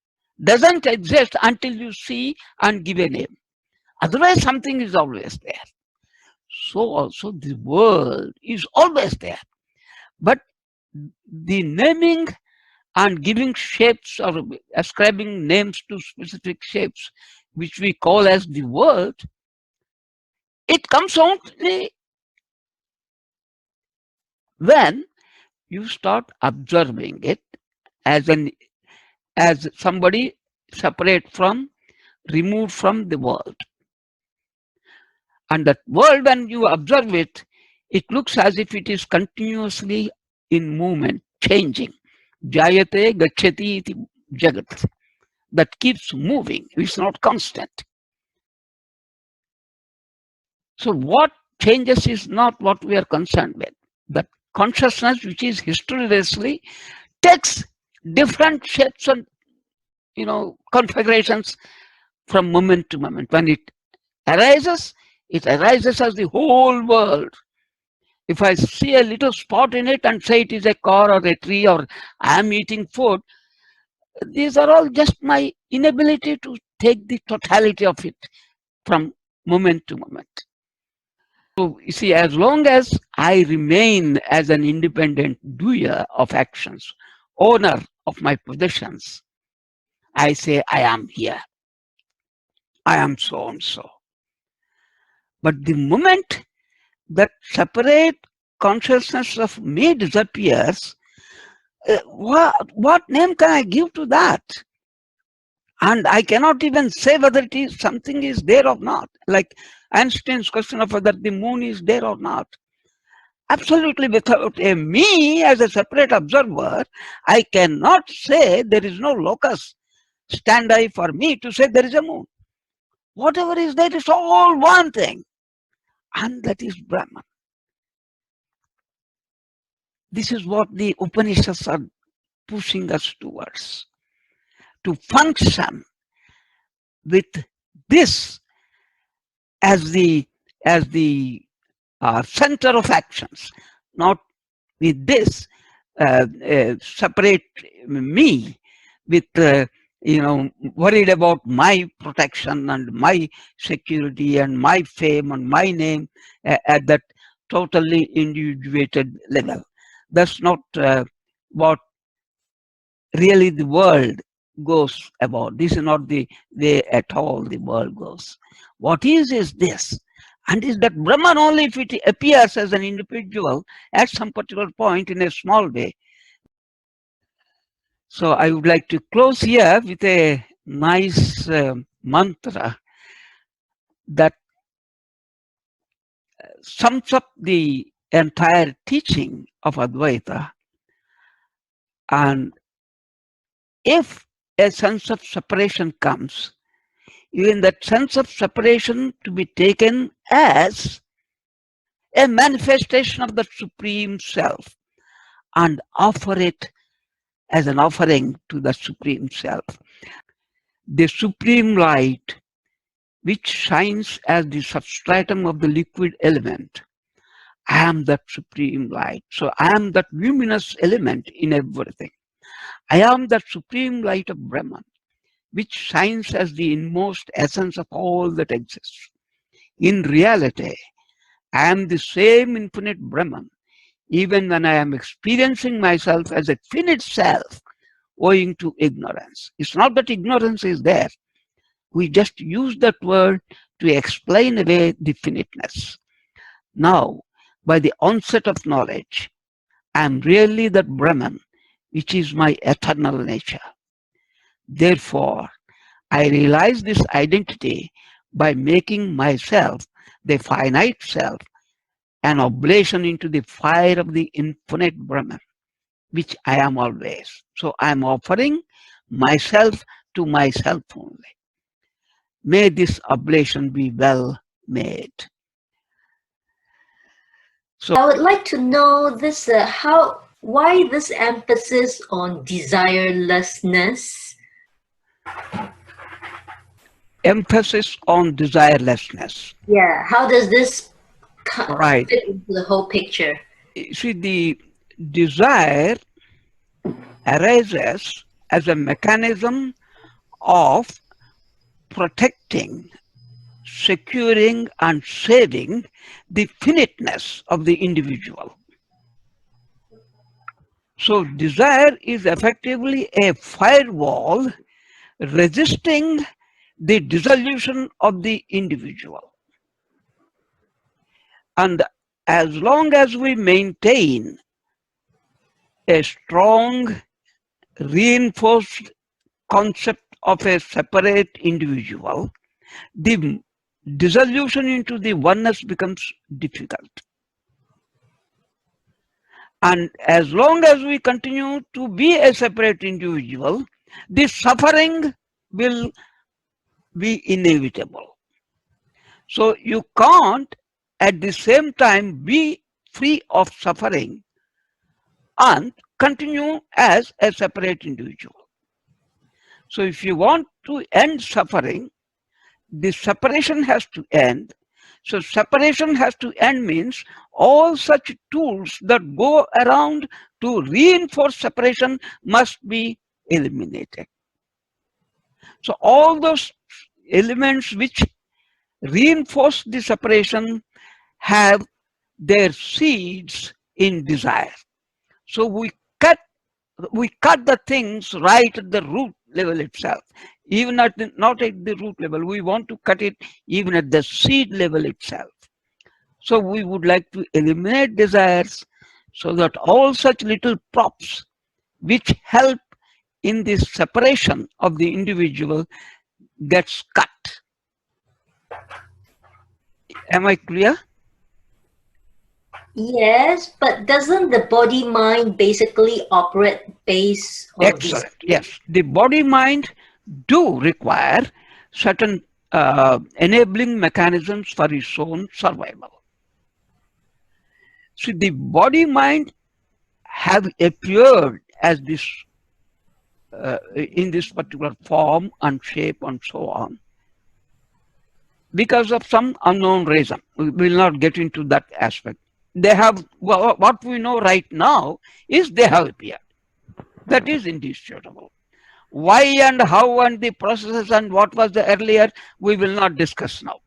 doesn't exist until you see and give a name. Otherwise, something is always there. So also the world is always there. But the naming and giving shapes or ascribing names to specific shapes, which we call as the world, it comes only when you start observing it as somebody separate from, removed from the world. And that world, when you observe it, it looks as if it is continuously in movement, changing. Jayate gacchati iti jagat. That keeps moving. It's not constant. So what changes is not what we are concerned with. That consciousness, which is historically, takes different shapes and configurations from moment to moment. When it arises as the whole world. If I see a little spot in it and say it is a car or a tree or I am eating food, these are all just my inability to take the totality of it from moment to moment. So you see, as long as I remain as an independent doer of actions, owner of my possessions, I say I am here. I am so and so. But the moment that separate consciousness of me disappears, what name can I give to that? And I cannot even say whether it is something is there or not. Like Einstein's question of whether the moon is there or not. Absolutely, without a me as a separate observer, I cannot say there is no locus standi for me to say there is a moon. Whatever is there is all one thing. And that is Brahman. This is what the Upanishads are pushing us towards. To function with this as the center of actions, not with this separate me with worried about my protection and my security and my fame and my name at that totally individuated level. That's not what really the world goes about. This is not the way at all the world goes. What is this? And is that Brahman only if it appears as an individual at some particular point in a small way. So I would like to close here with a nice mantra that sums up the entire teaching of Advaita. And if a sense of separation comes, even that sense of separation to be taken as a manifestation of the Supreme Self and offer it as an offering to the Supreme Self. The Supreme Light, which shines as the substratum of the liquid element. I am that Supreme Light. So I am that luminous element in everything. I am that Supreme Light of Brahman, which shines as the inmost essence of all that exists. In reality, I am the same infinite Brahman, even when I am experiencing myself as a finite self owing to ignorance. It's not that ignorance is there, we just use that word to explain away the finiteness. Now, by the onset of knowledge, I am really that Brahman, which is my eternal nature. Therefore, I realize this identity by making myself, the finite self, an oblation into the fire of the infinite Brahman, which I am always. So I am offering myself to myself only. May this oblation be well made. So I would like to know this why this emphasis on desirelessness? emphasis on desirelessness. Yeah, how does this Right. fit into the whole picture? See, the desire arises as a mechanism of protecting, securing, and saving the finiteness of the individual. So, desire is effectively a firewall resisting the dissolution of the individual. And as long as we maintain a strong, reinforced concept of a separate individual, the dissolution into the oneness becomes difficult. And as long as we continue to be a separate individual, the suffering will be inevitable. So you can't at the same time be free of suffering and continue as a separate individual. So if you want to end suffering, the separation has to end. So separation has to end means all such tools that go around to reinforce separation must be eliminated. So all those elements which reinforce the separation have their seeds in desire. So cut we cut the things right at the root level itself. Even not at the root level, we want to cut it even at the seed level itself. So we would like to eliminate desires so that all such little props which help in this separation of the individual gets cut. Am I clear? Yes, but doesn't the body mind basically operate based on Excellent. Yes, the body mind do require certain enabling mechanisms for its own survival. See, the body mind have appeared as this in this particular form and shape and so on because of some unknown reason. We will not get into that aspect. They have, well, what we know right now is they have appeared. That is indisputable. Why and how and the processes and what was the earlier, we will not discuss now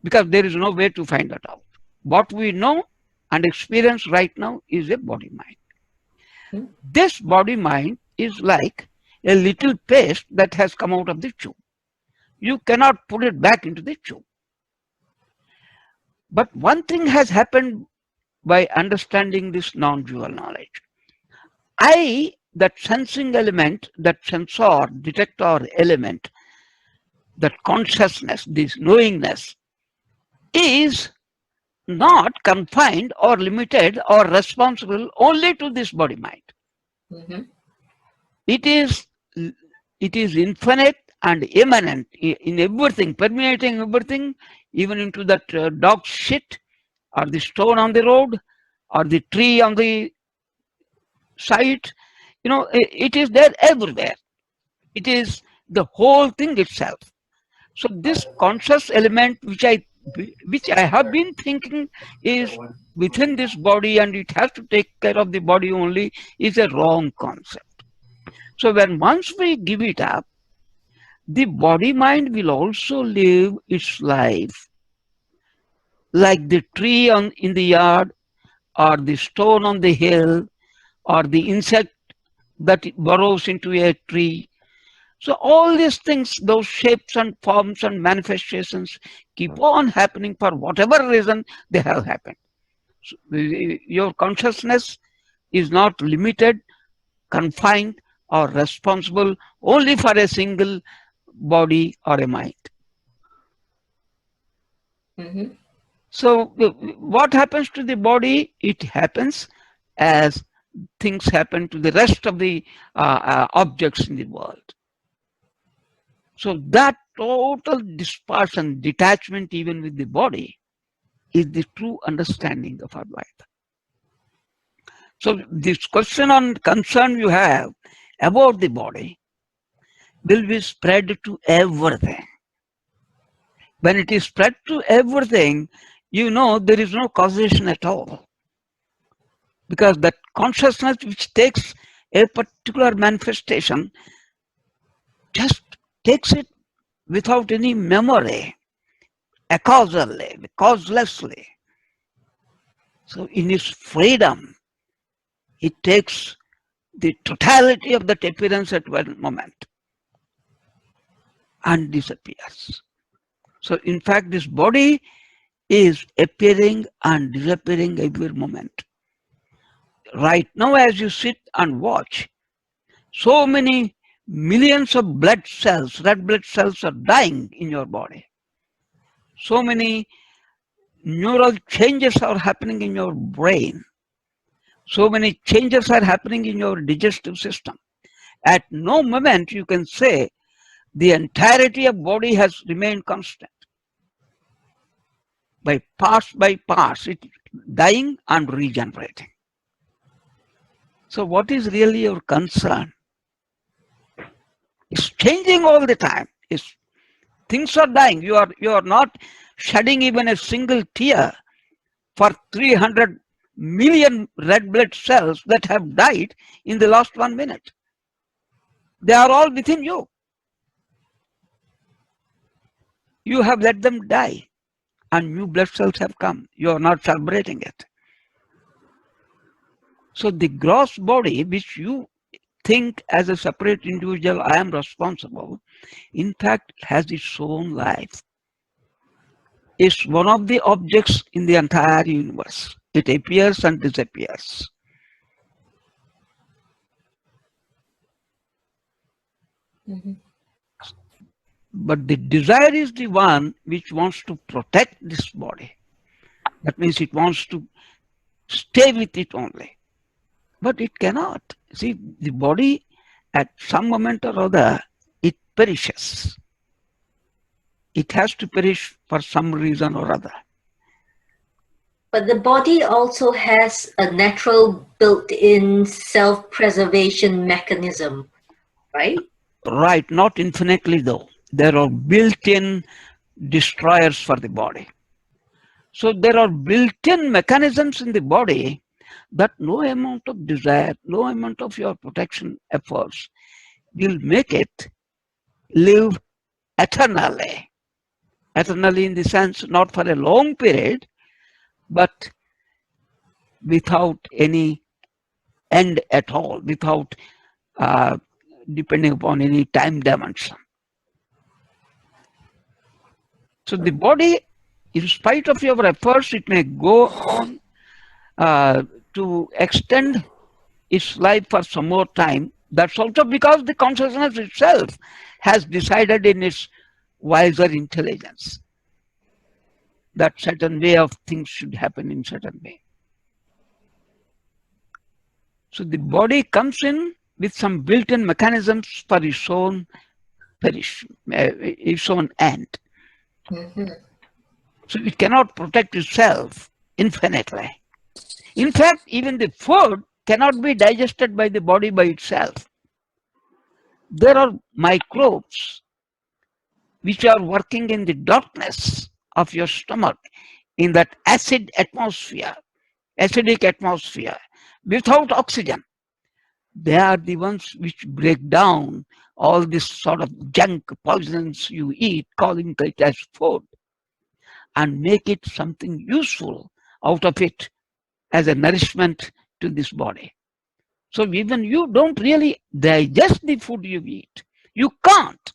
because there is no way to find that out. What we know and experience right now is a body mind. This body mind is like a little paste that has come out of the tube. You cannot put it back into the tube. But one thing has happened by understanding this non-dual knowledge. That sensing element, that sensor, detector element, that consciousness, this knowingness, is not confined or limited or responsible only to this body mind. Mm-hmm. It is infinite and immanent in everything, permeating everything, even into that dog shit or the stone on the road or the tree on the side. It is there everywhere. It is the whole thing itself. So this conscious element which I have been thinking is within this body and it has to take care of the body only is a wrong concept. So when once we give it up, the body mind will also live its life like the tree in the yard or the stone on the hill or the insect that burrows into a tree. So all these things, those shapes and forms and manifestations keep on happening for whatever reason they have happened. So your consciousness is not limited, confined, or responsible only for a single body or a mind. Mm-hmm. So what happens to the body? It happens as things happen to the rest of the objects in the world. So that total dispersion, detachment even with the body is the true understanding of Advaita. So this question on concern you have about the body will be spread to everything. When it is spread to everything, you know there is no causation at all. Because that consciousness which takes a particular manifestation just takes it without any memory, causally, causelessly. So in its freedom, it takes the totality of that appearance at one moment and disappears. So in fact, this body is appearing and disappearing every moment. Right now, as you sit and watch, so many millions of blood cells, red blood cells are dying in your body. So many neural changes are happening in your brain. So many changes are happening in your digestive system. At no moment you can say the entirety of body has remained constant. By parts, it dying and regenerating. So what is really your concern? It's changing all the time. Things are dying. You are not shedding even a single tear for 300 million red blood cells that have died in the last 1 minute. They are all within you. You have let them die and new blood cells have come. You are not celebrating it. So the gross body, which you think as a separate individual, I am responsible, in fact has its own life. It's one of the objects in the entire universe. It appears and disappears. Mm-hmm. But the desire is the one which wants to protect this body. That means it wants to stay with it only. But it cannot. See, the body at some moment or other, it perishes. It has to perish for some reason or other. But the body also has a natural built-in self-preservation mechanism, right? Right, not infinitely though. There are built-in destroyers for the body. So there are built-in mechanisms in the body that no amount of desire, no amount of your protection efforts will make it live eternally. Eternally in the sense not for a long period, but without any end at all, without uh, depending upon any time dimension. So the body, in spite of your efforts, it may go on to extend its life for some more time. That's also because the consciousness itself has decided in its wiser intelligence that certain way of things should happen in certain way. So the body comes in with some built-in mechanisms for its own its own end. Mm-hmm. So it cannot protect itself infinitely. In fact, even the food cannot be digested by the body by itself. There are microbes which are working in the darkness of your stomach in that acidic atmosphere without oxygen. They are the ones which break down all this sort of junk poisons you eat, calling it as food, and make it something useful out of it as a nourishment to this body. So even you don't really digest the food you eat. You can't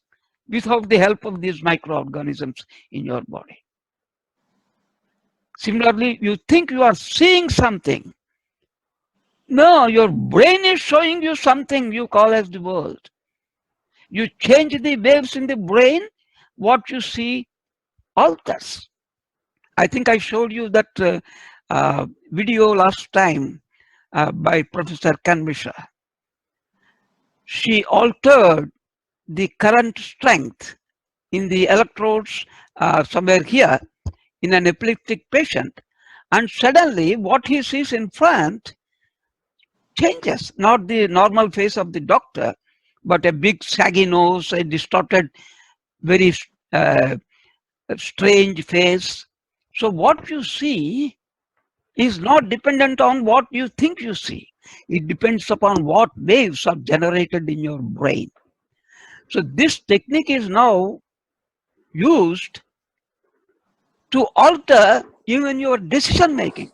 without the help of these microorganisms in your body. Similarly, you think you are seeing something. No, your brain is showing you something you call as the world. You change the waves in the brain, what you see alters. I think I showed you that video last time by Professor Kanvisha. She altered the current strength in the electrodes somewhere here in an epileptic patient, and suddenly what he sees in front changes, not the normal face of the doctor, but a big saggy nose, a distorted, very uh, strange face. So what you see is not dependent on what you think you see. It depends upon what waves are generated in your brain. So this technique is now used to alter even your decision making.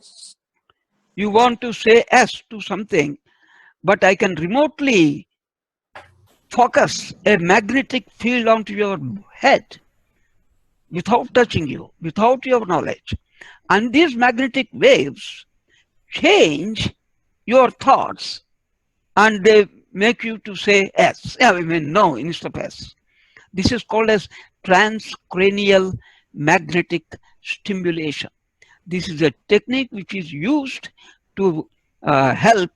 You want to say yes to something, but I can remotely focus a magnetic field onto your head without touching you, without your knowledge. And these magnetic waves change your thoughts and they make you to say yes. I mean no instead of yes. This is called as transcranial magnetic stimulation. This is a technique which is used to help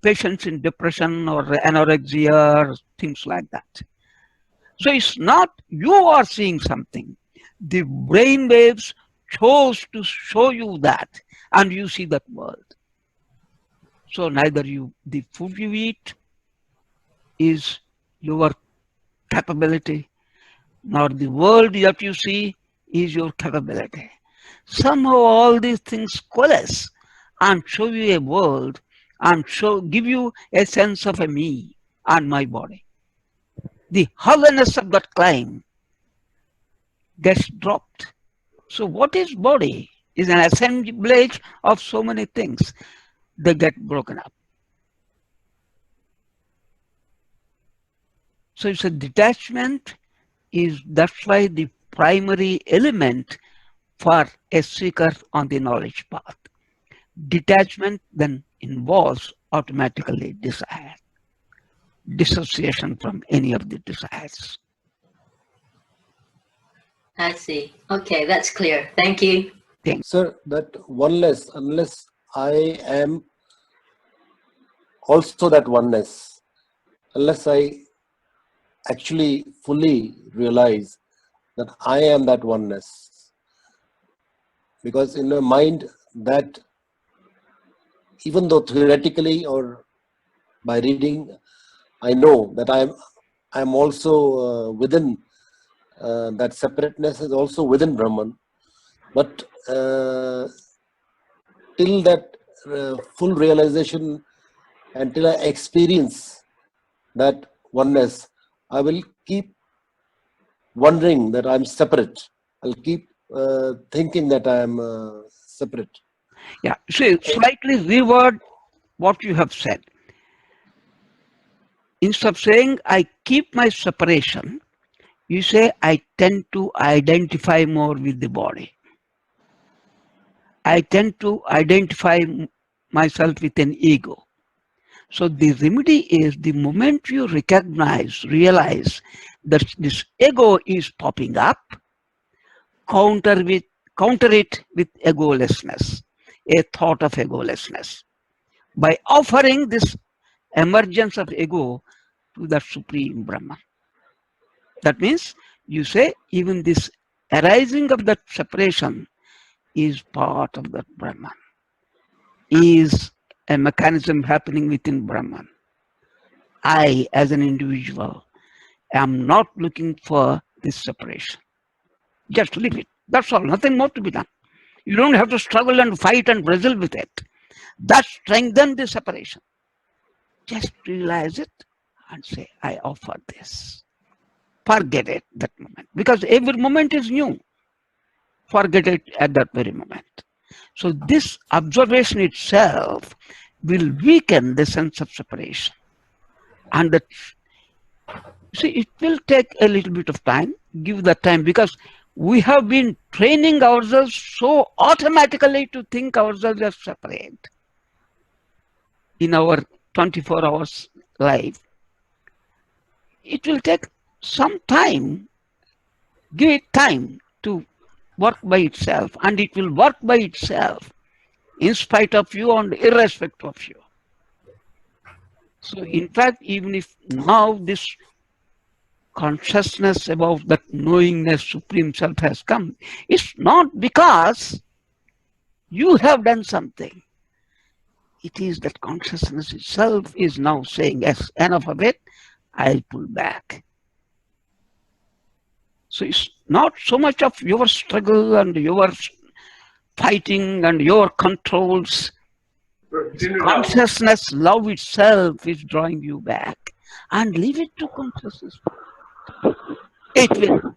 patients in depression or anorexia or things like that. So it's not you are seeing something. The brain waves chose to show you that, and you see that world. So neither the food you eat is your capability, nor the world that you see is your capability. Somehow all these things coalesce and show you a world and give you a sense of a me and my body. The hollowness of that claim gets dropped. So what is body? Is an assemblage of so many things that get broken up. So it's a detachment is that's why the primary element for a seeker on the knowledge path. Detachment then involves automatically desire, dissociation from any of the desires. I see. Okay, that's clear. Thank you. Sir, that oneness, unless I am also that oneness, unless I actually fully realize that I am that oneness, because in my mind that even though theoretically or by reading, I know that I'm also within that separateness is also within Brahman, but till that full realization, until I experience that oneness, I will keep wondering that I'm separate. I'll keep thinking that I'm separate. Yeah, so slightly reword what you have said. Instead of saying I keep my separation, you say I tend to identify more with the body. I tend to identify myself with an ego. So the remedy is the moment you realize that this ego is popping up, counter it with egolessness, a thought of egolessness. By offering this emergence of ego to the Supreme Brahman. That means you say even this arising of that separation is part of that Brahman, is a mechanism happening within Brahman. I, as an individual, am not looking for this separation. Just leave it. That's all. Nothing more to be done. You don't have to struggle and fight and wrestle with it. That strengthens the separation. Just realize it and say, I offer this. Forget it that moment. Because every moment is new. Forget it at that very moment. So this observation itself will weaken the sense of separation. And the See, it will take a little bit of time. Give that time, because we have been training ourselves so automatically to think ourselves as separate in our 24 hours life. It will take some time. Give it time to work by itself, and it will work by itself in spite of you and irrespective of you. So in fact, even if now this consciousness about that knowingness, supreme self has come, it's not because you have done something. It is that consciousness itself is now saying, yes, enough of it, I'll pull back. So it's not so much of your struggle and your fighting and your controls. Consciousness, love itself is drawing you back. And leave it to consciousness. It will.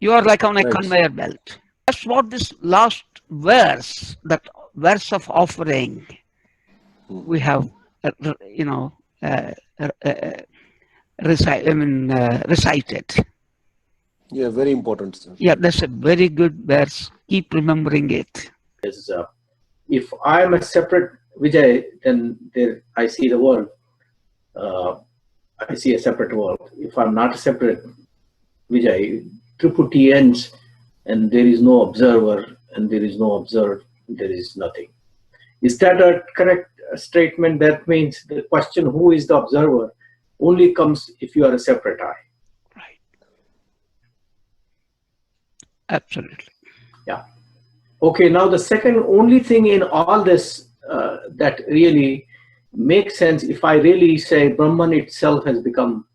You are like on a conveyor belt. That's what this last verse, that verse of offering, we have, recited. Yeah, very important, sir. Yeah, that's a very good verse. Keep remembering it. If I am a separate Vijay, then there I see the world. I see a separate world. If I'm not a separate Vijay, Triputi ends, and there is no observer, and there is no observed, there is nothing. Is that a correct statement? That means the question, who is the observer, only comes if you are a separate I. Right. Absolutely. Yeah. Okay, now the second only thing in all this that really makes sense, if I really say Brahman itself has become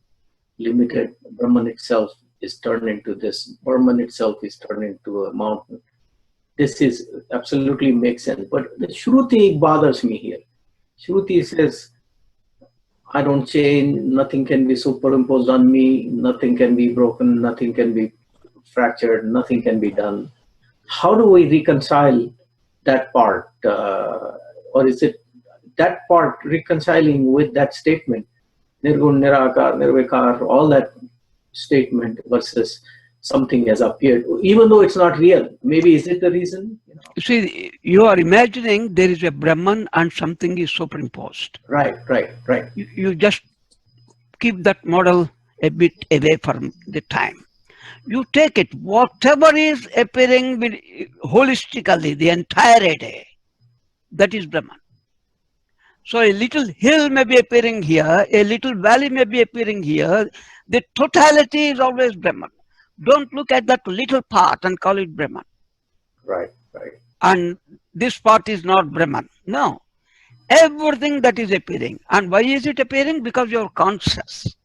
limited, Brahman itself is turned into this, Brahman itself is turned into a mountain. This is absolutely makes sense. But the Shruti bothers me here. Shruti says, I don't change, nothing can be superimposed on me, nothing can be broken, nothing can be fractured, nothing can be done. How do we reconcile that part? Or is it that part reconciling with that statement? Nirgun, Nirakar, Nirvikar, all that statement versus something has appeared, even though it's not real. Maybe is it the reason? You see, you are imagining there is a Brahman and something is superimposed. Right. You just keep that model a bit away from the time. You take it, whatever is appearing holistically, the entirety, that is Brahman. So a little hill may be appearing here, a little valley may be appearing here. The totality is always Brahman. Don't look at that little part and call it Brahman. Right. And this part is not Brahman. No. Everything that is appearing. And why is it appearing? Because you're conscious.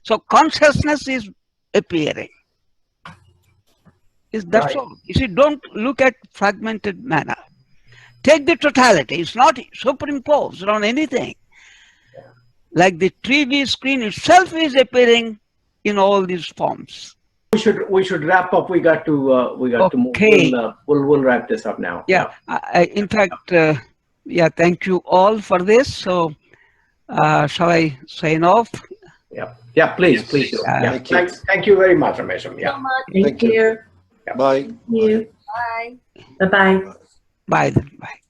So consciousness is appearing. That's all. You see, don't look at fragmented manner. Take the totality. It's not superimposed on anything. Like the 3D screen itself is appearing in all these forms. We should wrap up. We got to move. We'll wrap this up now. Yeah. In fact, thank you all for this. So, shall I sign off? Yeah. Please do. Thank you very much, Ramesam. Yeah. Thank you. Bye. Thank you. Bye. Bye. Bye then. Bye.